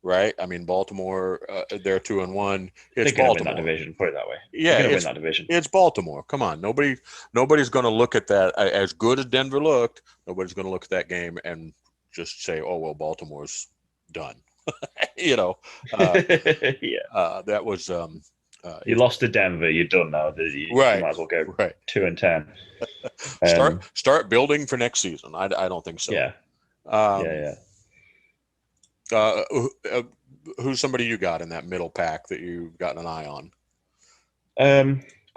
right? I mean, Baltimore. They're 2-1. It's Baltimore. Win that division. Put it that way. Yeah, win that division. It's Baltimore. Come on, nobody's going to look at that as good as Denver looked. Nobody's going to look at that game and just say, "Oh well, Baltimore's done." That was. You lost to Denver. You're done now. You might as well go 2-10. Start building for next season. I don't think so. Yeah. Who's somebody you got in that middle pack that you've got an eye on? I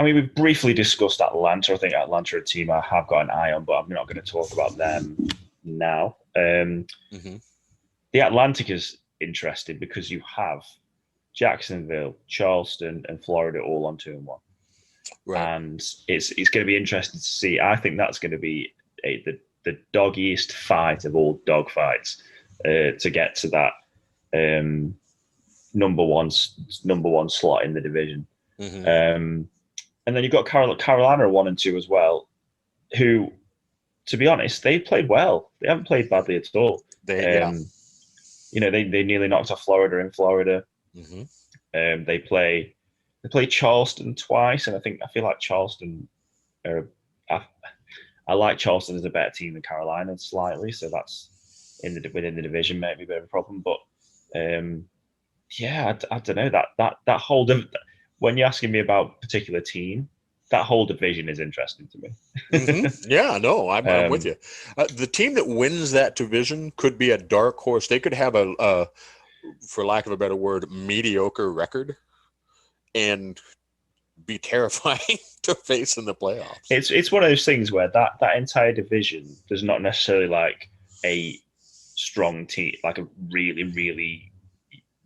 mean, we've briefly discussed Atlanta. I think Atlanta are a team I have got an eye on, but I'm not going to talk about them now. The Atlantic is interesting because you have Jacksonville, Charleston, and Florida all on 2-1. Right. And it's going to be interesting to see. I think that's going to be the doggiest fight of all dog fights to get to that number one slot in the division. And then you've got Carolina 1 and 2 as well, who, to be honest, they played well. They haven't played badly at all. They nearly knocked off Florida in Florida. They play Charleston twice, and I feel like Charleston I like Charleston as a better team than Carolina slightly, so that's within the division maybe a bit of a problem. But I don't know, that whole when you're asking me about a particular team, that whole division is interesting to me. Yeah, no, I'm with you. The team that wins that division could be a dark horse. They could have a for lack of a better word, mediocre record and be terrifying to face in the playoffs. It's one of those things where that entire division does not necessarily like a strong team, like a really, really,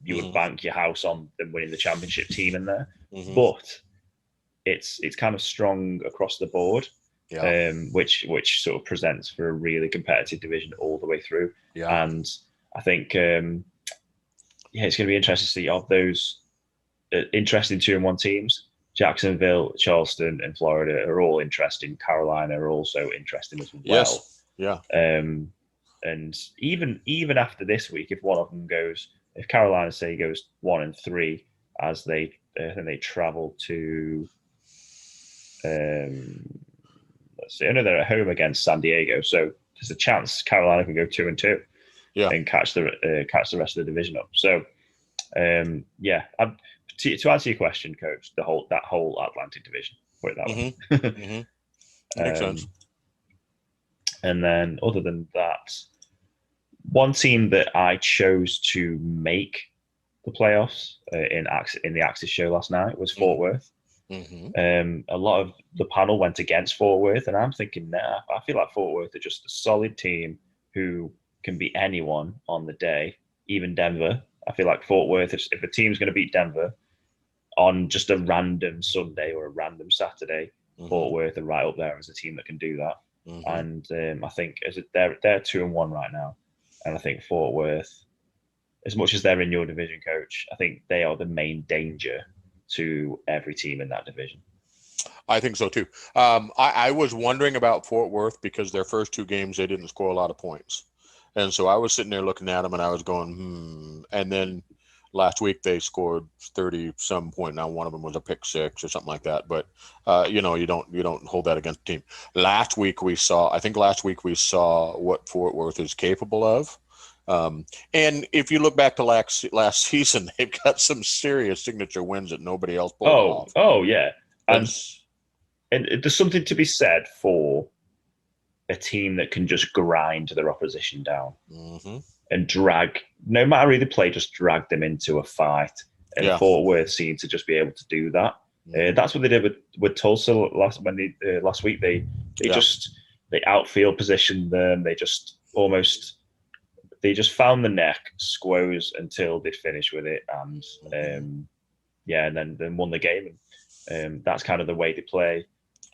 you would bank your house on them winning the championship team in there. But it's kind of strong across the board, which sort of presents for a really competitive division all the way through. Yeah. And I think it's going to be interesting to see of those interesting 2-1 teams. Jacksonville, Charleston, and Florida are all interesting. Carolina are also interesting as well. Yes. Yeah. And even after this week, if one of them goes if Carolina say goes 1-3 as they I think they travel to let's see, I know they're at home against San Diego, so there's a chance Carolina can go 2-2 and catch the rest of the division up. So to answer your question, Coach, that whole Atlantic division, put it that way. Makes sense. And then other than that, one team that I chose to make the playoffs in the Axis show last night was Fort Worth. A lot of the panel went against Fort Worth, and I'm thinking, nah, I feel like Fort Worth are just a solid team who can beat anyone on the day, even Denver. I feel like Fort Worth, if a team's going to beat Denver on just a random Sunday or a random Saturday, Fort Worth are right up there as a team that can do that. And I think they're 2-1 right now, and I think Fort Worth, as much as they're in your division, Coach, I think they are the main danger to every team in that division. I think so too. I was wondering about Fort Worth because their first 2 games they didn't score a lot of points, and so I was sitting there looking at them and I was going, And then last week they scored 30-some point. Now one of them was a pick 6 or something like that. But you don't hold that against the team. Last week we saw what Fort Worth is capable of. And if you look back to last season, they've got some serious signature wins that nobody else pulled off. Oh yeah, and there's something to be said for a team that can just grind their opposition down and drag, no matter who they play, just drag them into a fight. And Fort Worth seemed to just be able to do that. That's what they did with Tulsa last week. They outfield positioned them. They just found the neck, squoze until they finished with it, and and then won the game. And that's kind of the way they play.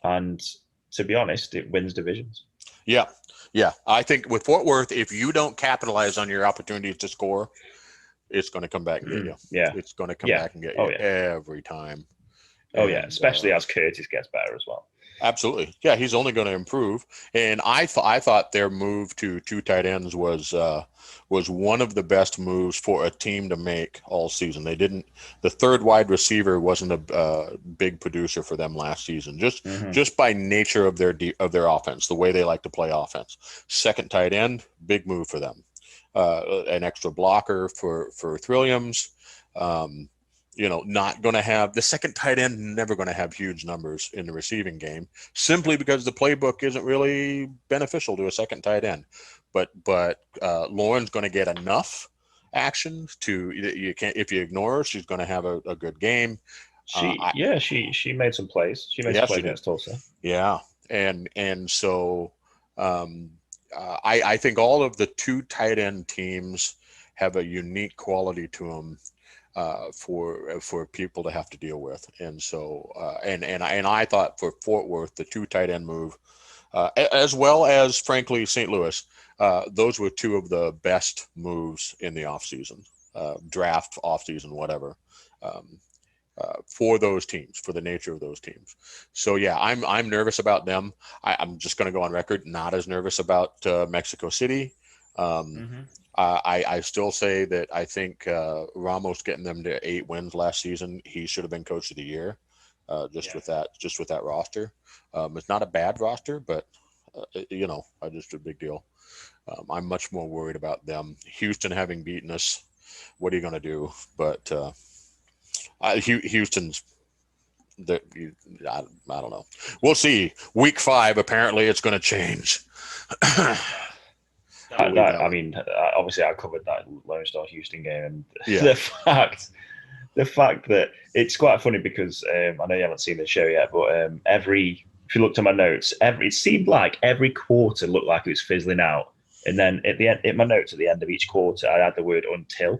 And to be honest, it wins divisions. Yeah. I think with Fort Worth, if you don't capitalize on your opportunities to score, it's going to come back and get you. Yeah, it's going to come back and get you every time. Especially as Curtis gets better as well. Absolutely. Yeah, he's only going to improve. And I thought their move to 2 tight ends was one of the best moves for a team to make all season. The third wide receiver wasn't a big producer for them last season, just by nature of their offense, the way they like to play offense. Second tight end, big move for them. An extra blocker for Thrilliums. Not going to have the second tight end, never going to have huge numbers in the receiving game, simply because the playbook isn't really beneficial to a second tight end. But Lauren's going to get enough action if you ignore her, she's going to have a good game. She made some plays. She made some plays against Tulsa. Yeah, and so I think all of the 2 tight end teams have a unique quality to them. For people to have to deal with, and so and I thought for Fort Worth, the 2 tight end move, as well as frankly St. Louis, those were 2 of the best moves in the offseason, draft, offseason, whatever, for those teams, for the nature of those teams. So yeah, I'm nervous about them. I'm just going to go on record, not as nervous about Mexico City. I still say that I think Ramos getting them to 8 wins last season, he should have been coach of the year. With that roster, it's not a bad roster, but just a big deal. I'm much more worried about them. Houston having beaten us, what are you going to do? But Houston's. I don't know. We'll see. Week 5, apparently, it's going to change. Obviously, I covered that Lone Star Houston game, and the fact that it's quite funny because I know you haven't seen the show yet, but if you looked at my notes, it seemed like every quarter looked like it was fizzling out, and then at the end, in my notes at the end of each quarter, I had the word until,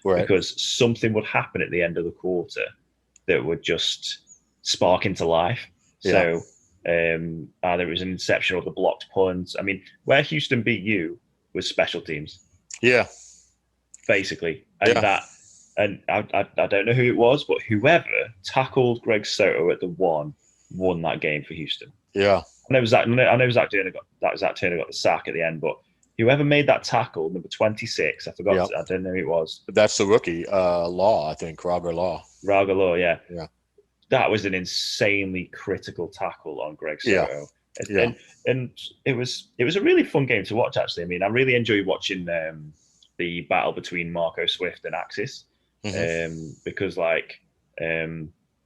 because something would happen at the end of the quarter that would just spark into life. So. Either it was an interception or the blocked punt. I mean, where Houston beat you was special teams. Yeah. Basically. And I don't know who it was, but whoever tackled Greg Soto at the 1 won that game for Houston. Yeah. I know Zach Turner got the sack at the end, but whoever made that tackle, number 26, I forgot. Yep. I don't know who it was. That's the rookie, Law, I think, Robert Law. Ragalor, yeah. Yeah. That was an insanely critical tackle on Greg Soto. Yeah. And it was a really fun game to watch, actually. I mean, I really enjoyed watching the battle between Marco Swift and Axis, because like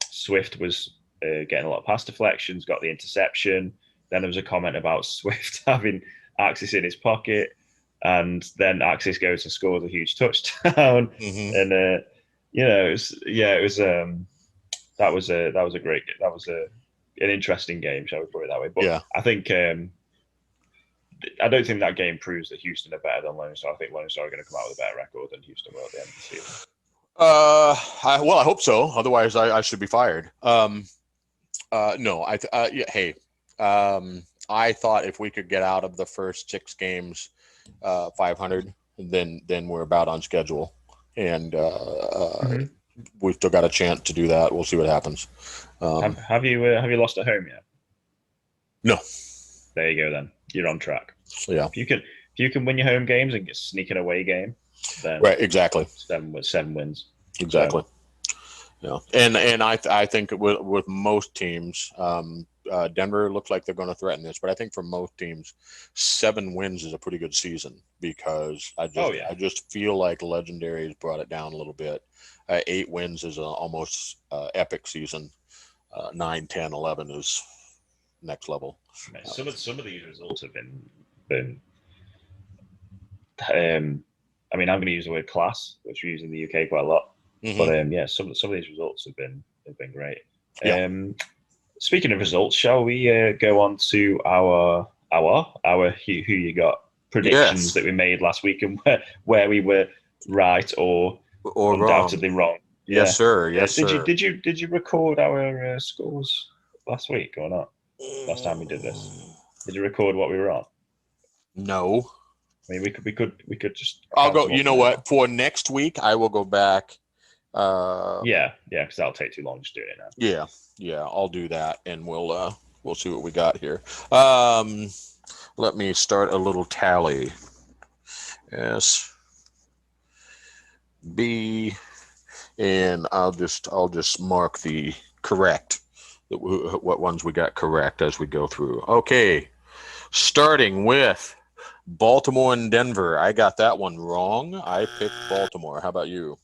Swift was getting a lot of pass deflections, got the interception. Then there was a comment about Swift having Axis in his pocket, and then Axis goes and scores a huge touchdown. And that was a great game. That was an interesting game, shall we put it that way? But I think I don't think that game proves that Houston are better than Lone Star. I think Lone Star are going to come out with a better record than Houston will at the end of the season. I hope so. Otherwise, I should be fired. No, I thought if we could get out of the first 6 games 500, then we're about on schedule, and we've still got a chance to do that. We'll see what happens. Have you lost at home yet? No. There you go. Then you're on track. Yeah. If you can win your home games and sneak an away game, then right, exactly. 7 wins. Exactly. So. Yeah, and I think with most teams, Denver looks like they're going to threaten this, but I think for most teams, 7 wins is a pretty good season, because I just feel like Legendary has brought it down a little bit. 8 wins is an almost epic season. 9, 10, 11 is next level. Some of these results have been. I mean, I'm going to use the word class, which we use in the UK quite a lot. But some of these results have been great. Yeah. Speaking of results, shall we go on to our who you got predictions that we made last week, and where we were right or undoubtedly wrong? Yes, sir. Yes, sir. Did you record our scores last week or not? Last time we did this, did you record what we were on? No. I mean, we could just. I'll go. You know what? For next week, I will go back. Yeah, because that'll take too long just doing it now. Yeah, I'll do that, and we'll see what we got here. Let me start a little tally. S B, and I'll just mark the correct, what ones we got correct as we go through. Okay, starting with Baltimore and Denver. I got that one wrong. I picked Baltimore. How about you?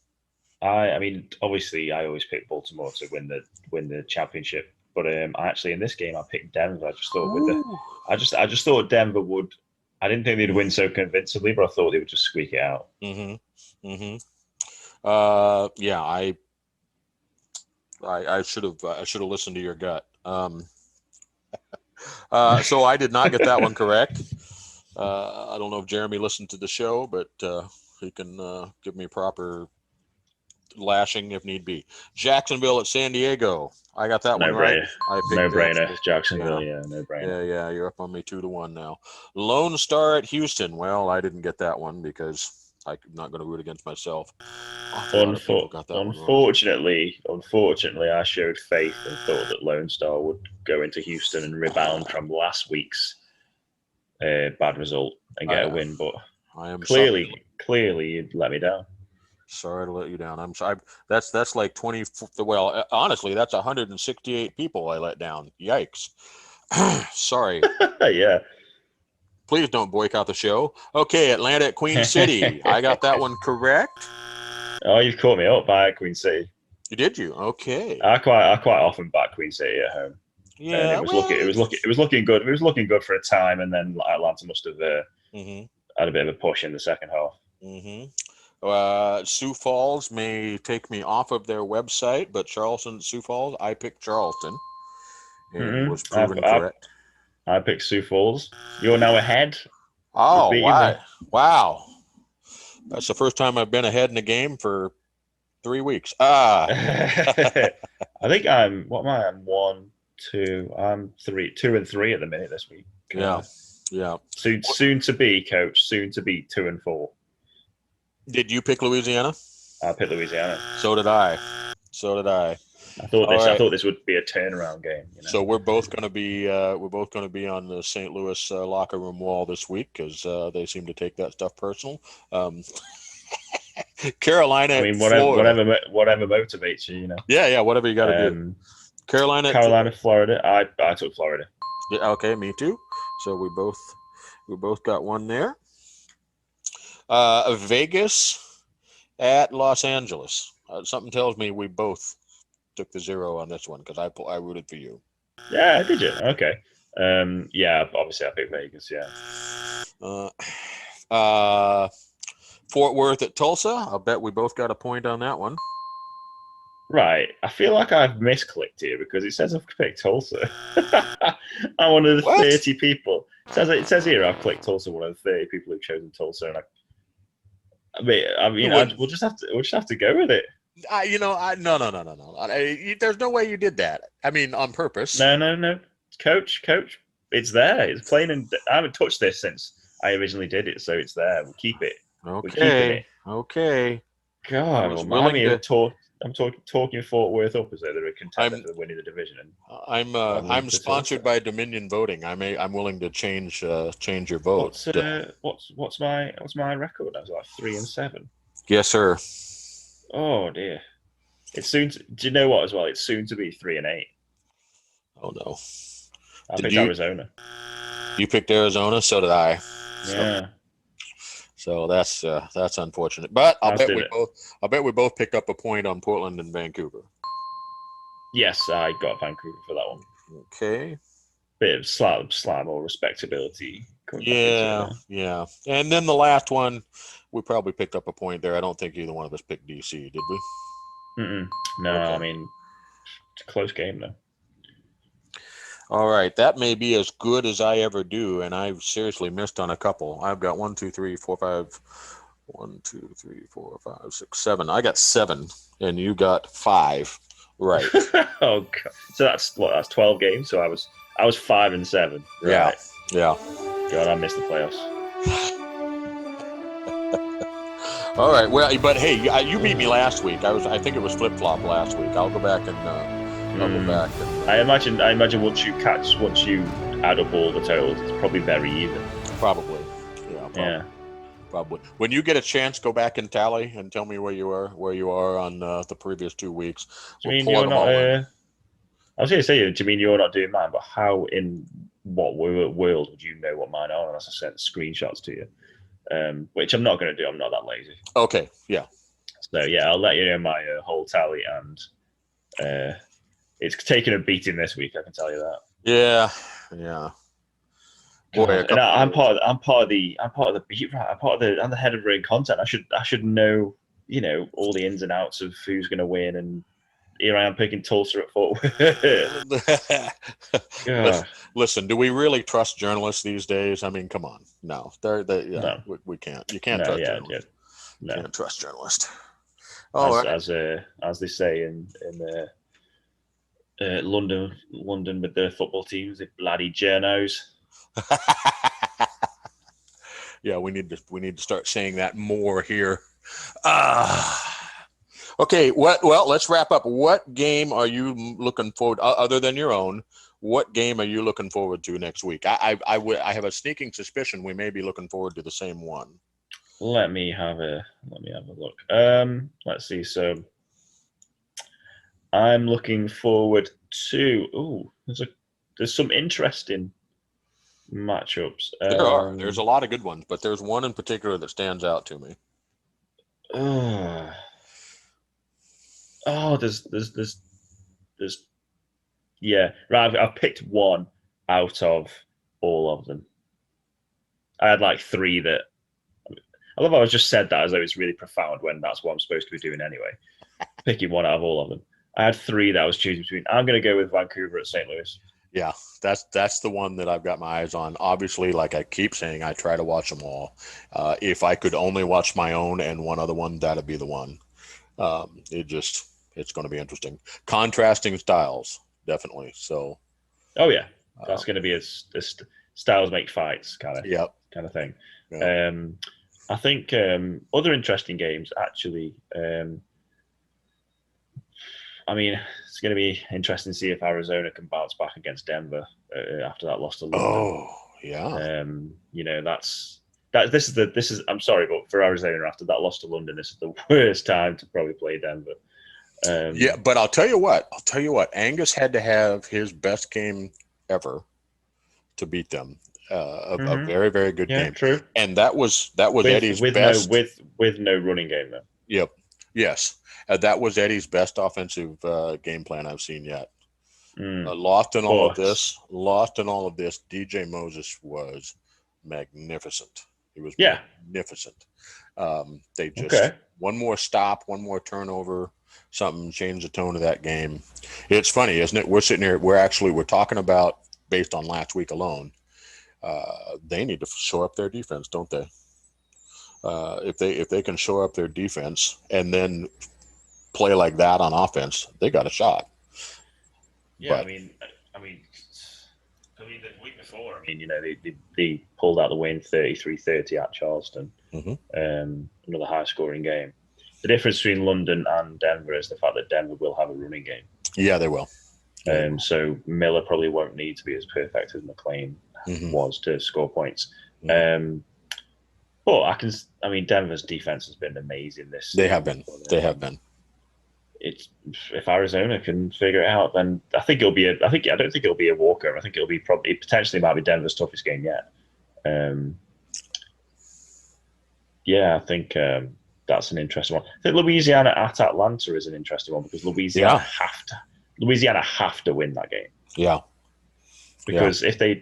I mean, obviously, I always pick Baltimore to win the championship. But actually, in this game, I picked Denver. I just thought I just thought Denver would. I didn't think they'd win so convincingly, but I thought they would just squeak it out. Yeah, I should have listened to your gut. So I did not get that one correct. I don't know if Jeremy listened to the show, but he can give me proper lashing if need be. Jacksonville at San Diego. I got that one right. No brainer. Jacksonville, no brainer. Yeah, you're up on me 2-1 now. Lone Star at Houston. Well, I didn't get that one because I'm not going to root against myself. Unfortunately, I showed faith and thought that Lone Star would go into Houston and rebound from last week's bad result and get a win, but I am clearly you'd let me down. Sorry to let you down. I'm sorry. That's like 20. Well, honestly, that's 168 people I let down. Yikes. Sorry. Yeah. Please don't boycott the show. Okay, Atlanta at Queen City. I got that one correct. Oh, you've caught me up by Queen City. Did you? Okay. I quite often back Queen City at home. Yeah, and it was looking good. It was looking good for a time, and then Atlanta must have had a bit of a push in the second half. Sioux Falls may take me off of their website, but Charleston, Sioux Falls, I picked Charleston, and was proven correct. I picked Sioux Falls. You're now ahead. Oh, wow! That's the first time I've been ahead in a game for 3 weeks. I think I'm. What am I? I'm 1, 2. I'm 3, 2 and 3 at the minute this week. Yeah. Soon to be, coach. Soon to be 2 and 4. Did you pick Louisiana? I picked Louisiana. So did I. I thought All right. this would be a turnaround game. You know? So we're both going to be on the St. Louis locker room wall this week because they seem to take that stuff personal. Carolina, I mean, Florida. whatever motivates you, you know. Yeah, whatever you got to do. Carolina, Florida. I took Florida. Yeah, okay, me too. So we both got one there. Vegas at Los Angeles. Something tells me we both took the 0 on this one because I rooted for you. Yeah, did you? Okay. Yeah, obviously I picked Vegas. Yeah. Fort Worth at Tulsa. I'll bet we both got a point on that one. Right. I feel like I've misclicked here because it says I've picked Tulsa. I'm one of the 30 people. It says here I've clicked Tulsa, one of the 30 people who've chosen Tulsa, and we'll just have to go with it. No. There's no way you did that. I mean, on purpose. No. Coach, it's there. It's plain, and I haven't touched this since I originally did it, so it's there. We'll keep it. Okay. We're keeping it. Okay. God, I'm talking Fort Worth up as though they're a contender for winning the division. I'm sponsored by Dominion Voting. I'm willing to change your vote. What's my record? I was like 3-7. Yes, sir. Oh dear. It's soon. Do you know what as well? It's soon to be 3-8. Oh no. I picked Arizona. You picked Arizona. So did I. Yeah. So that's unfortunate. But I'll bet we both picked up a point on Portland and Vancouver. Yes, I got Vancouver for that one. Okay. Bit of slam or respectability. Yeah. And then the last one, we probably picked up a point there. I don't think either one of us picked DC, did we? No, okay. I mean, it's a close game though. All right, that may be as good as I ever do, and I've seriously missed on a couple. I've got 1, 2, 3, 4, 5. 1, 2, 3, 4, 5, 6, 7. I got 7, and you got 5. Right. Oh God. So that's 12 games. So I was 5-7. Right? Yeah. God, I missed the playoffs. All right. Well, but hey, you beat me last week. I think it was flip flop last week. I'll go back and. I imagine once you add up all the totals, it's probably very even. Probably. Yeah. Probably. When you get a chance, go back and tally and tell me where you are on the previous 2 weeks. Do you mean you're not? I was going to say, do you mean you're not doing mine? But how in what world would you know what mine are unless I sent screenshots to you? Which I'm not going to do. I'm not that lazy. Okay. Yeah. So yeah, I'll let you know my whole tally, and it's taken a beating this week. I can tell you that. Yeah. Boy, I'm part of the beat right. I'm the head of written content. I should know, all the ins and outs of who's going to win, and here I am picking Tulsa at Fort Worth. Listen, do we really trust journalists these days? I mean, come on. No, no. We can't. You can't trust journalists. No. You can't trust journalists. As they say in London with the football teams, the bloody journos. Yeah, we need to start saying that more here. Okay, well, let's wrap up. What game are you looking forward, other than your own? What game are you looking forward to next week? I have a sneaking suspicion we may be looking forward to the same one. Let me have a look. Let's see. So I'm looking forward to. There's some interesting matchups. There's a lot of good ones, but there's one in particular that stands out to me. There's yeah, right. I've picked one out of all of them. I had like 3 that. I love how I just said that as though it's really profound when that's what I'm supposed to be doing anyway. Picking one out of all of them. I had 3 that I was choosing between. I'm going to go with Vancouver at St. Louis. Yeah, that's the one that I've got my eyes on. Obviously, like I keep saying, I try to watch them all. If I could only watch my own and one other one, that'd be the one. It's going to be interesting. Contrasting styles, definitely. So. Oh yeah, that's going to be a styles make fights kind of thing. Yeah. I think other interesting games actually. I mean, it's going to be interesting to see if Arizona can bounce back against Denver after that loss to London. Oh, yeah. You know, this is. I'm sorry, but for Arizona after that loss to London, this is the worst time to probably play Denver. Yeah, but I'll tell you what. Angus had to have his best game ever to beat them. A very, very good game. True. And that was Eddie's best. With no running game though. Yep. Yes. That was Eddie's best offensive game plan I've seen yet. Lost in all of this. DJ Moses was magnificent. He was magnificent. They just one more stop, one more turnover, something changed the tone of that game. It's funny, isn't it? We're sitting here. We're talking about based on last week alone. They need to shore up their defense, don't they? If they can shore up their defense and then play like that on offense, they got a shot. Yeah, but, I mean, the week before, you know, they pulled out the win 33-30 at Charleston. Another high-scoring game. The difference between London and Denver is the fact that Denver will have a running game. Yeah, they will. So Miller probably won't need to be as perfect as McLean was to score points. But Denver's defense has been amazing this season. They have been. It's if Arizona can figure it out, then I think it'll be I don't think it'll be a walkover. I think it'll be potentially might be Denver's toughest game yet. I think that's an interesting one. I think Louisiana at Atlanta is an interesting one because Louisiana have to win that game. Yeah. Because if they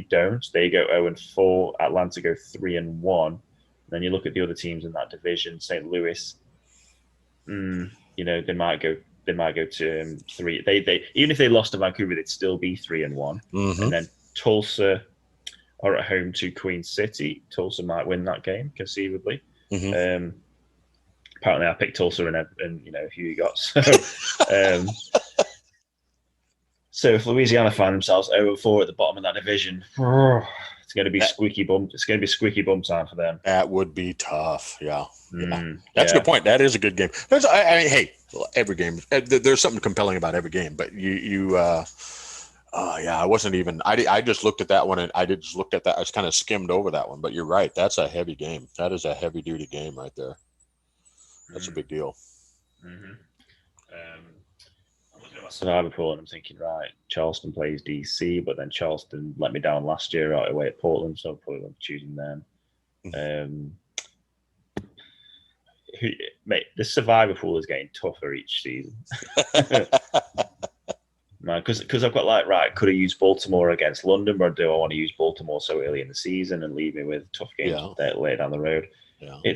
don't, they go 0-4. Atlanta go 3-1. Then you look at the other teams in that division. St. Louis, you know, they might go to 3. They even if they lost to Vancouver, they'd still be 3-1. And then Tulsa are at home to Queen City. Tulsa might win that game conceivably. Apparently, I picked Tulsa and you know who you got. So if Louisiana find themselves 0-4 at the bottom of that division, it's going to be squeaky bum. It's going to be squeaky bum time for them. That would be tough. Yeah. That's a good point. That is a good game. Hey, every game. There's something compelling about every game. But I wasn't even. I just looked at that one and I just kind of skimmed over that one. But you're right. That's a heavy game. That is a heavy duty game right there. That's a big deal. I'm looking at my survivor pool and I'm thinking, right, Charleston plays DC, but then Charleston let me down last year right away at Portland, so I'm probably choosing them. Mate, the survivor pool is getting tougher each season. Man, because I've got could I use Baltimore against London, or do I want to use Baltimore so early in the season and leave me with tough games later down the road? Yeah. I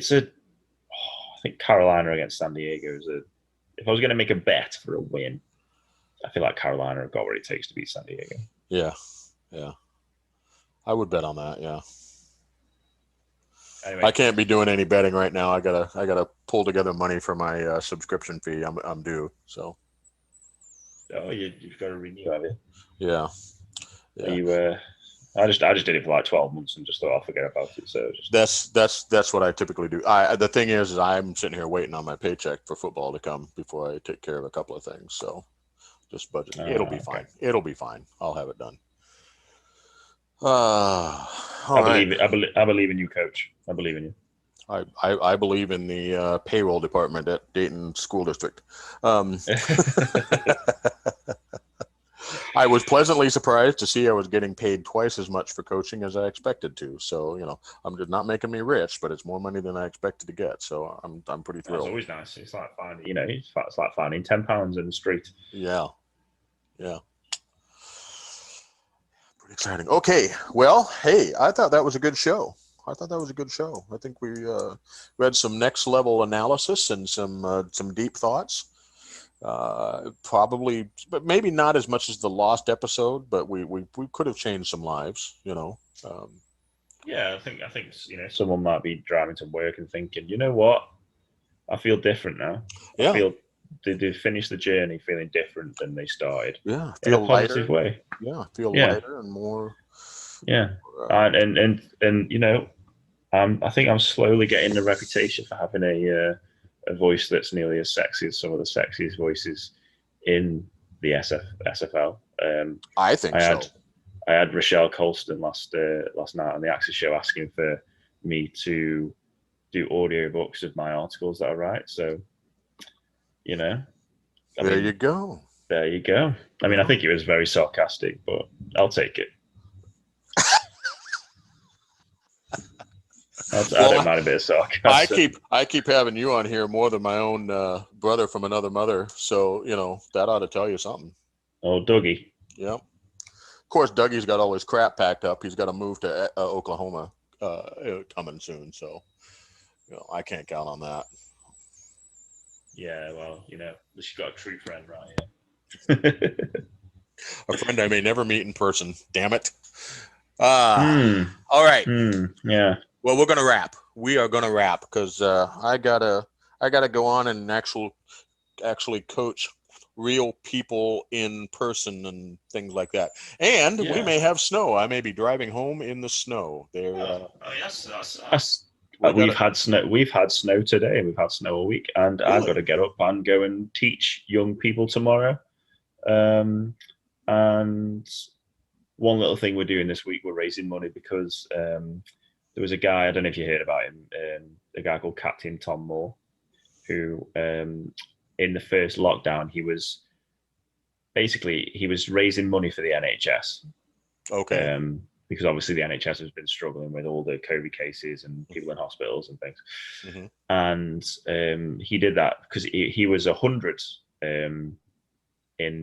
think Carolina against San Diego is if I was going to make a bet for a win, I feel like Carolina have got what it takes to beat San Diego. Yeah. I would bet on that. Yeah. Anyway. I can't be doing any betting right now. I gotta pull together money for my subscription fee. I'm due. So. Oh, you've got to renew, have you? Yeah. I just did it for like 12 months and just thought I'll forget about it. So that's what I typically do. The thing is I'm sitting here waiting on my paycheck for football to come before I take care of a couple of things. So just budget. It'll be fine. It'll be fine. I'll have it done. I believe in you, Coach. I believe in you. I believe in the payroll department at Dayton School District. I was pleasantly surprised to see I was getting paid twice as much for coaching as I expected to. So, you know, I'm just not making me rich, but it's more money than I expected to get. So I'm pretty thrilled. It's always nice. It's like finding, it's like finding £10 in the street. Yeah. Pretty exciting. Okay. Well, hey, I thought that was a good show. I think we had some next level analysis and some deep thoughts. Probably, but maybe not as much as the lost episode, but we could have changed some lives, you know. I think someone might be driving to work and thinking, you know what, I feel different now. Yeah. I feel they finished the journey feeling different than they started. Yeah, in a positive way. Yeah, feel lighter and more. Yeah, and you know, I think I'm slowly getting the reputation for having a voice that's nearly as sexy as some of the sexiest voices in the SFL. I think so. I had Rochelle Colston last night on the Axis show asking for me to do audiobooks of my articles that I write. So, There you go. There you go. I mean, I think it was very sarcastic, but I'll take it. I don't mind a bit of sarcasm. I keep having you on here more than my own brother from another mother. So, that ought to tell you something. Oh, Dougie. Yep. Of course, Dougie's got all his crap packed up. He's got to move to Oklahoma coming soon. So, I can't count on that. Yeah, well, she's got a true friend right here. A friend I may never meet in person. Damn it. All right. Yeah. Well, we're gonna wrap. We are gonna wrap because I gotta go on and actually coach real people in person and things like that. And we may have snow. I may be driving home in the snow. We've had snow. We've had snow today. We've had snow all week, and really? I've got to get up and go and teach young people tomorrow. And one little thing we're doing this week, we're raising money because there was a guy, I don't know if you heard about him, a guy called Captain Tom Moore, who in the first lockdown, he was raising money for the NHS. Okay. Because obviously the NHS has been struggling with all the COVID cases and people in hospitals and things. Mm-hmm. And he did that because he was 100 in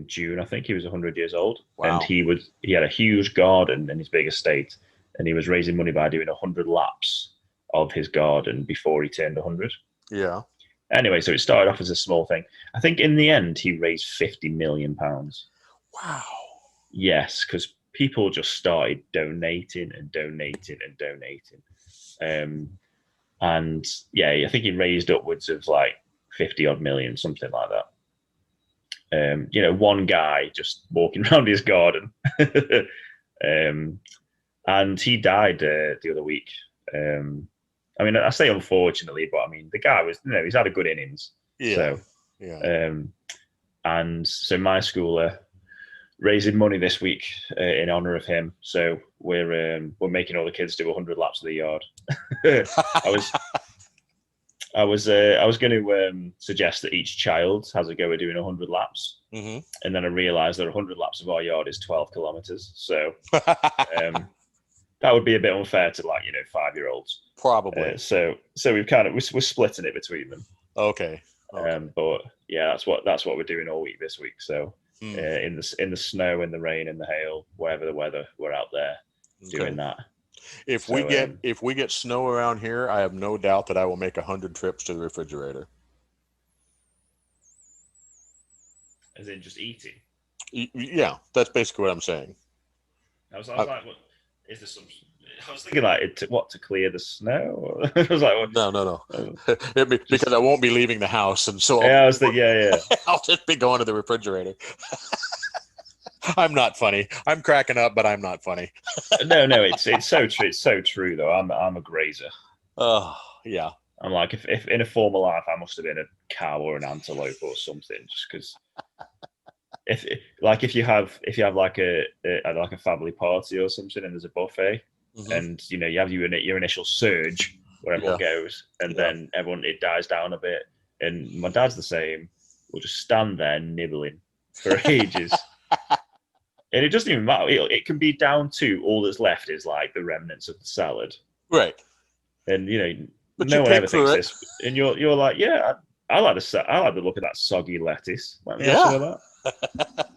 June. I think he was 100 years old. Wow. And he had a huge garden in his big estate, and he was raising money by doing 100 laps of his garden before he turned 100. Yeah. Anyway, so it started off as a small thing. I think in the end, he raised £50 million. Wow. Yes, because people just started donating. And yeah, I think he raised upwards of like 50 odd million, something like that. One guy just walking around his garden. And he died the other week. I mean, I say unfortunately, but I mean, the guy was, he's had a good innings. Yeah. So, yeah. And so my school are raising money this week in honor of him. So we're making all the kids do 100 laps of the yard. I was going to suggest that each child has a go at doing 100 laps. Mm-hmm. And then I realized that 100 laps of our yard is 12 kilometers. So that would be a bit unfair to 5-year-olds. Probably. So we're splitting it between them. Okay. But yeah, that's what we're doing all week this week. So in the snow, in the rain, in the hail, wherever the weather, we're out there doing that. If we get snow around here, I have no doubt that I will make 100 trips to the refrigerator. As in just eating? Yeah, that's basically what I'm saying. I was like, what is there some? I was thinking to clear the snow. I was like, what? No. Because I won't be leaving the house, and so I'll just be going to the refrigerator. I'm not funny. I'm cracking up, but I'm not funny. No, it's so true. It's so true though. I'm a grazer. Oh yeah. I'm like if in a former life I must have been a cow or an antelope or something, just because. If you have like a family party or something and there's a buffet, mm-hmm. and you have your initial surge where everyone goes, and then it dies down a bit, and my dad's the same. We'll just stand there nibbling for ages. And it doesn't even matter. It can be down to all that's left is like the remnants of the salad, right? And but no one ever thinks this, and you're like, yeah, I like the look of that soggy lettuce. Let me have some of that.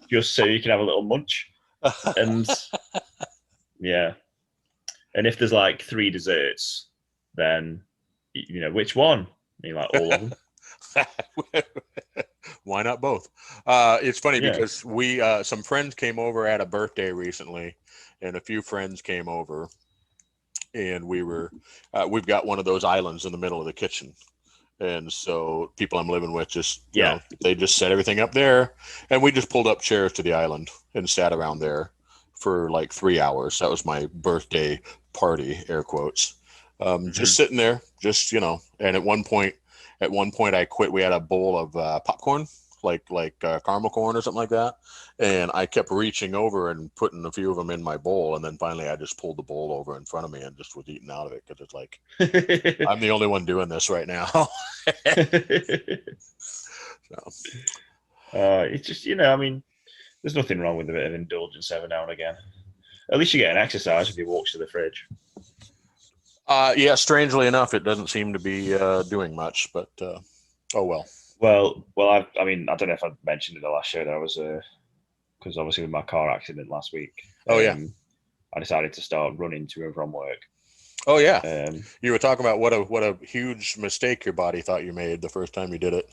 Just so you can have a little munch. And yeah. And if there's like 3 desserts, then which one? And you're like, all of them. Why not both? It's funny because we some friends came over at a birthday recently, and a few friends came over, and we've got one of those islands in the middle of the kitchen. And so people I'm living with they just set everything up there, and we just pulled up chairs to the island and sat around there for like 3 hours. That was my birthday party, air quotes. Just sitting there, and at one point I quit. We had a bowl of popcorn, like caramel corn or something like that. And I kept reaching over and putting a few of them in my bowl. And then finally I just pulled the bowl over in front of me and just was eating out of it. Cause it's like, I'm the only one doing this right now. So. It's just, I mean, there's nothing wrong with a bit of indulgence every now and again. At least you get an exercise if you walk to the fridge. Yeah, strangely enough, it doesn't seem to be doing much, but oh well. Well, I mean, I don't know if I mentioned in the last show that I was, because obviously with my car accident last week. Oh yeah. I decided to start running to and from work. Oh yeah. You were talking about what a huge mistake your body thought you made the first time you did it.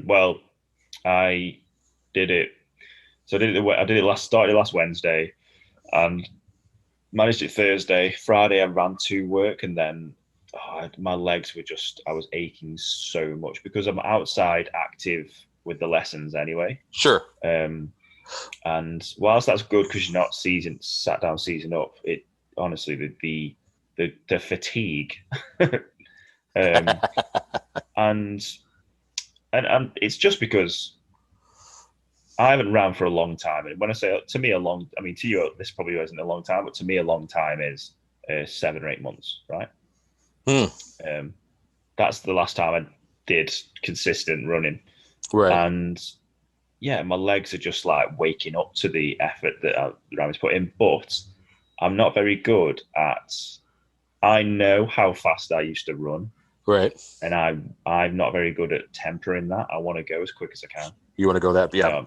Well, I did it. So I did it started last Wednesday, and managed it Thursday. Friday I ran to work, and then my legs were I was aching so much because I'm outside active with the lessons anyway. Sure. And whilst that's good because you're not sat down seizing up, it honestly the fatigue, and it's just because I haven't ran for a long time. And when I say to me to you, this probably isn't a long time, but to me, a long time is 7 or 8 months, right? That's the last time I did consistent running. Right. And yeah, my legs are just like waking up to the effort that I'm having to put in, but I'm not very good I know how fast I used to run. Right. And I'm not very good at tempering that. I want to go as quick as I can. You want to go that? Yeah.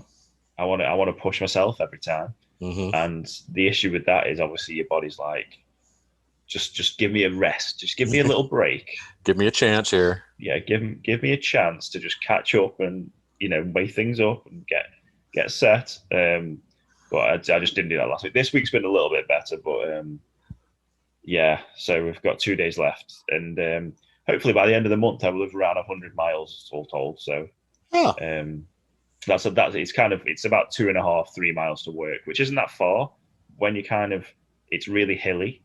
I want to push myself every time. Mm-hmm. And the issue with that is obviously your body's like, just give me a rest. Just give me a little break. Give me a chance here. Yeah. Give me a chance to just catch up and, weigh things up and get set. But I just didn't do that last week. This week's been a little bit better, but yeah. So we've got 2 days left, and hopefully by the end of the month I will have around 100 miles all told. So it's about 2.5, 3 miles to work, which isn't that far when it's really hilly.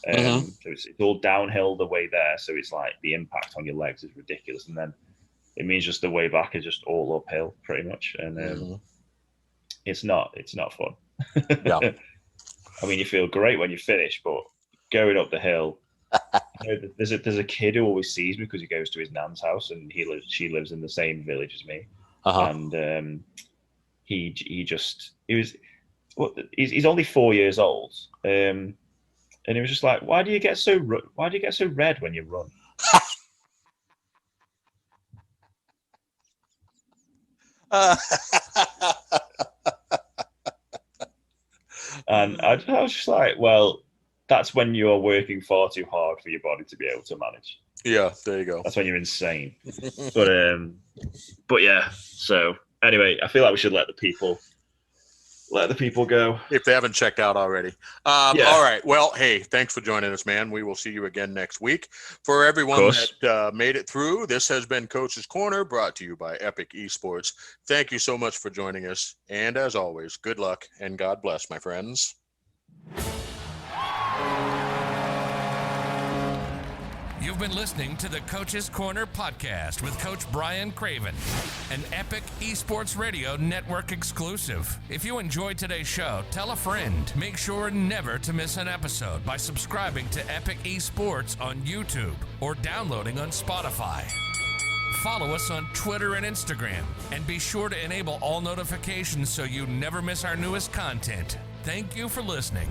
So it's all downhill the way there. So it's like the impact on your legs is ridiculous. And then it means just the way back is just all uphill pretty much. And it's not fun. Yeah. I mean, you feel great when you finish, but going up the hill, there's a kid who always sees me because he goes to his nan's house, and she lives in the same village as me. And he's only 4 years old, and he was just like, why do you get so red when you run? And I was just like, well, that's when you are working far too hard for your body to be able to manage. Yeah, there you go. That's when you're insane. But yeah. So anyway, I feel like we should let the people go if they haven't checked out already. Yeah. All right. Well, hey, thanks for joining us, man. We will see you again next week. For everyone that made it through, this has been Coach's Corner, brought to you by Epic Esports. Thank you so much for joining us. And as always, good luck and God bless, my friends. You've been listening to the Coach's Corner podcast with Coach Brian Craven, an Epic Esports Radio Network exclusive. If you enjoyed today's show, tell a friend. Make sure never to miss an episode by subscribing to Epic Esports on YouTube or downloading on Spotify. Follow us on Twitter and Instagram, and be sure to enable all notifications so you never miss our newest content. Thank you for listening.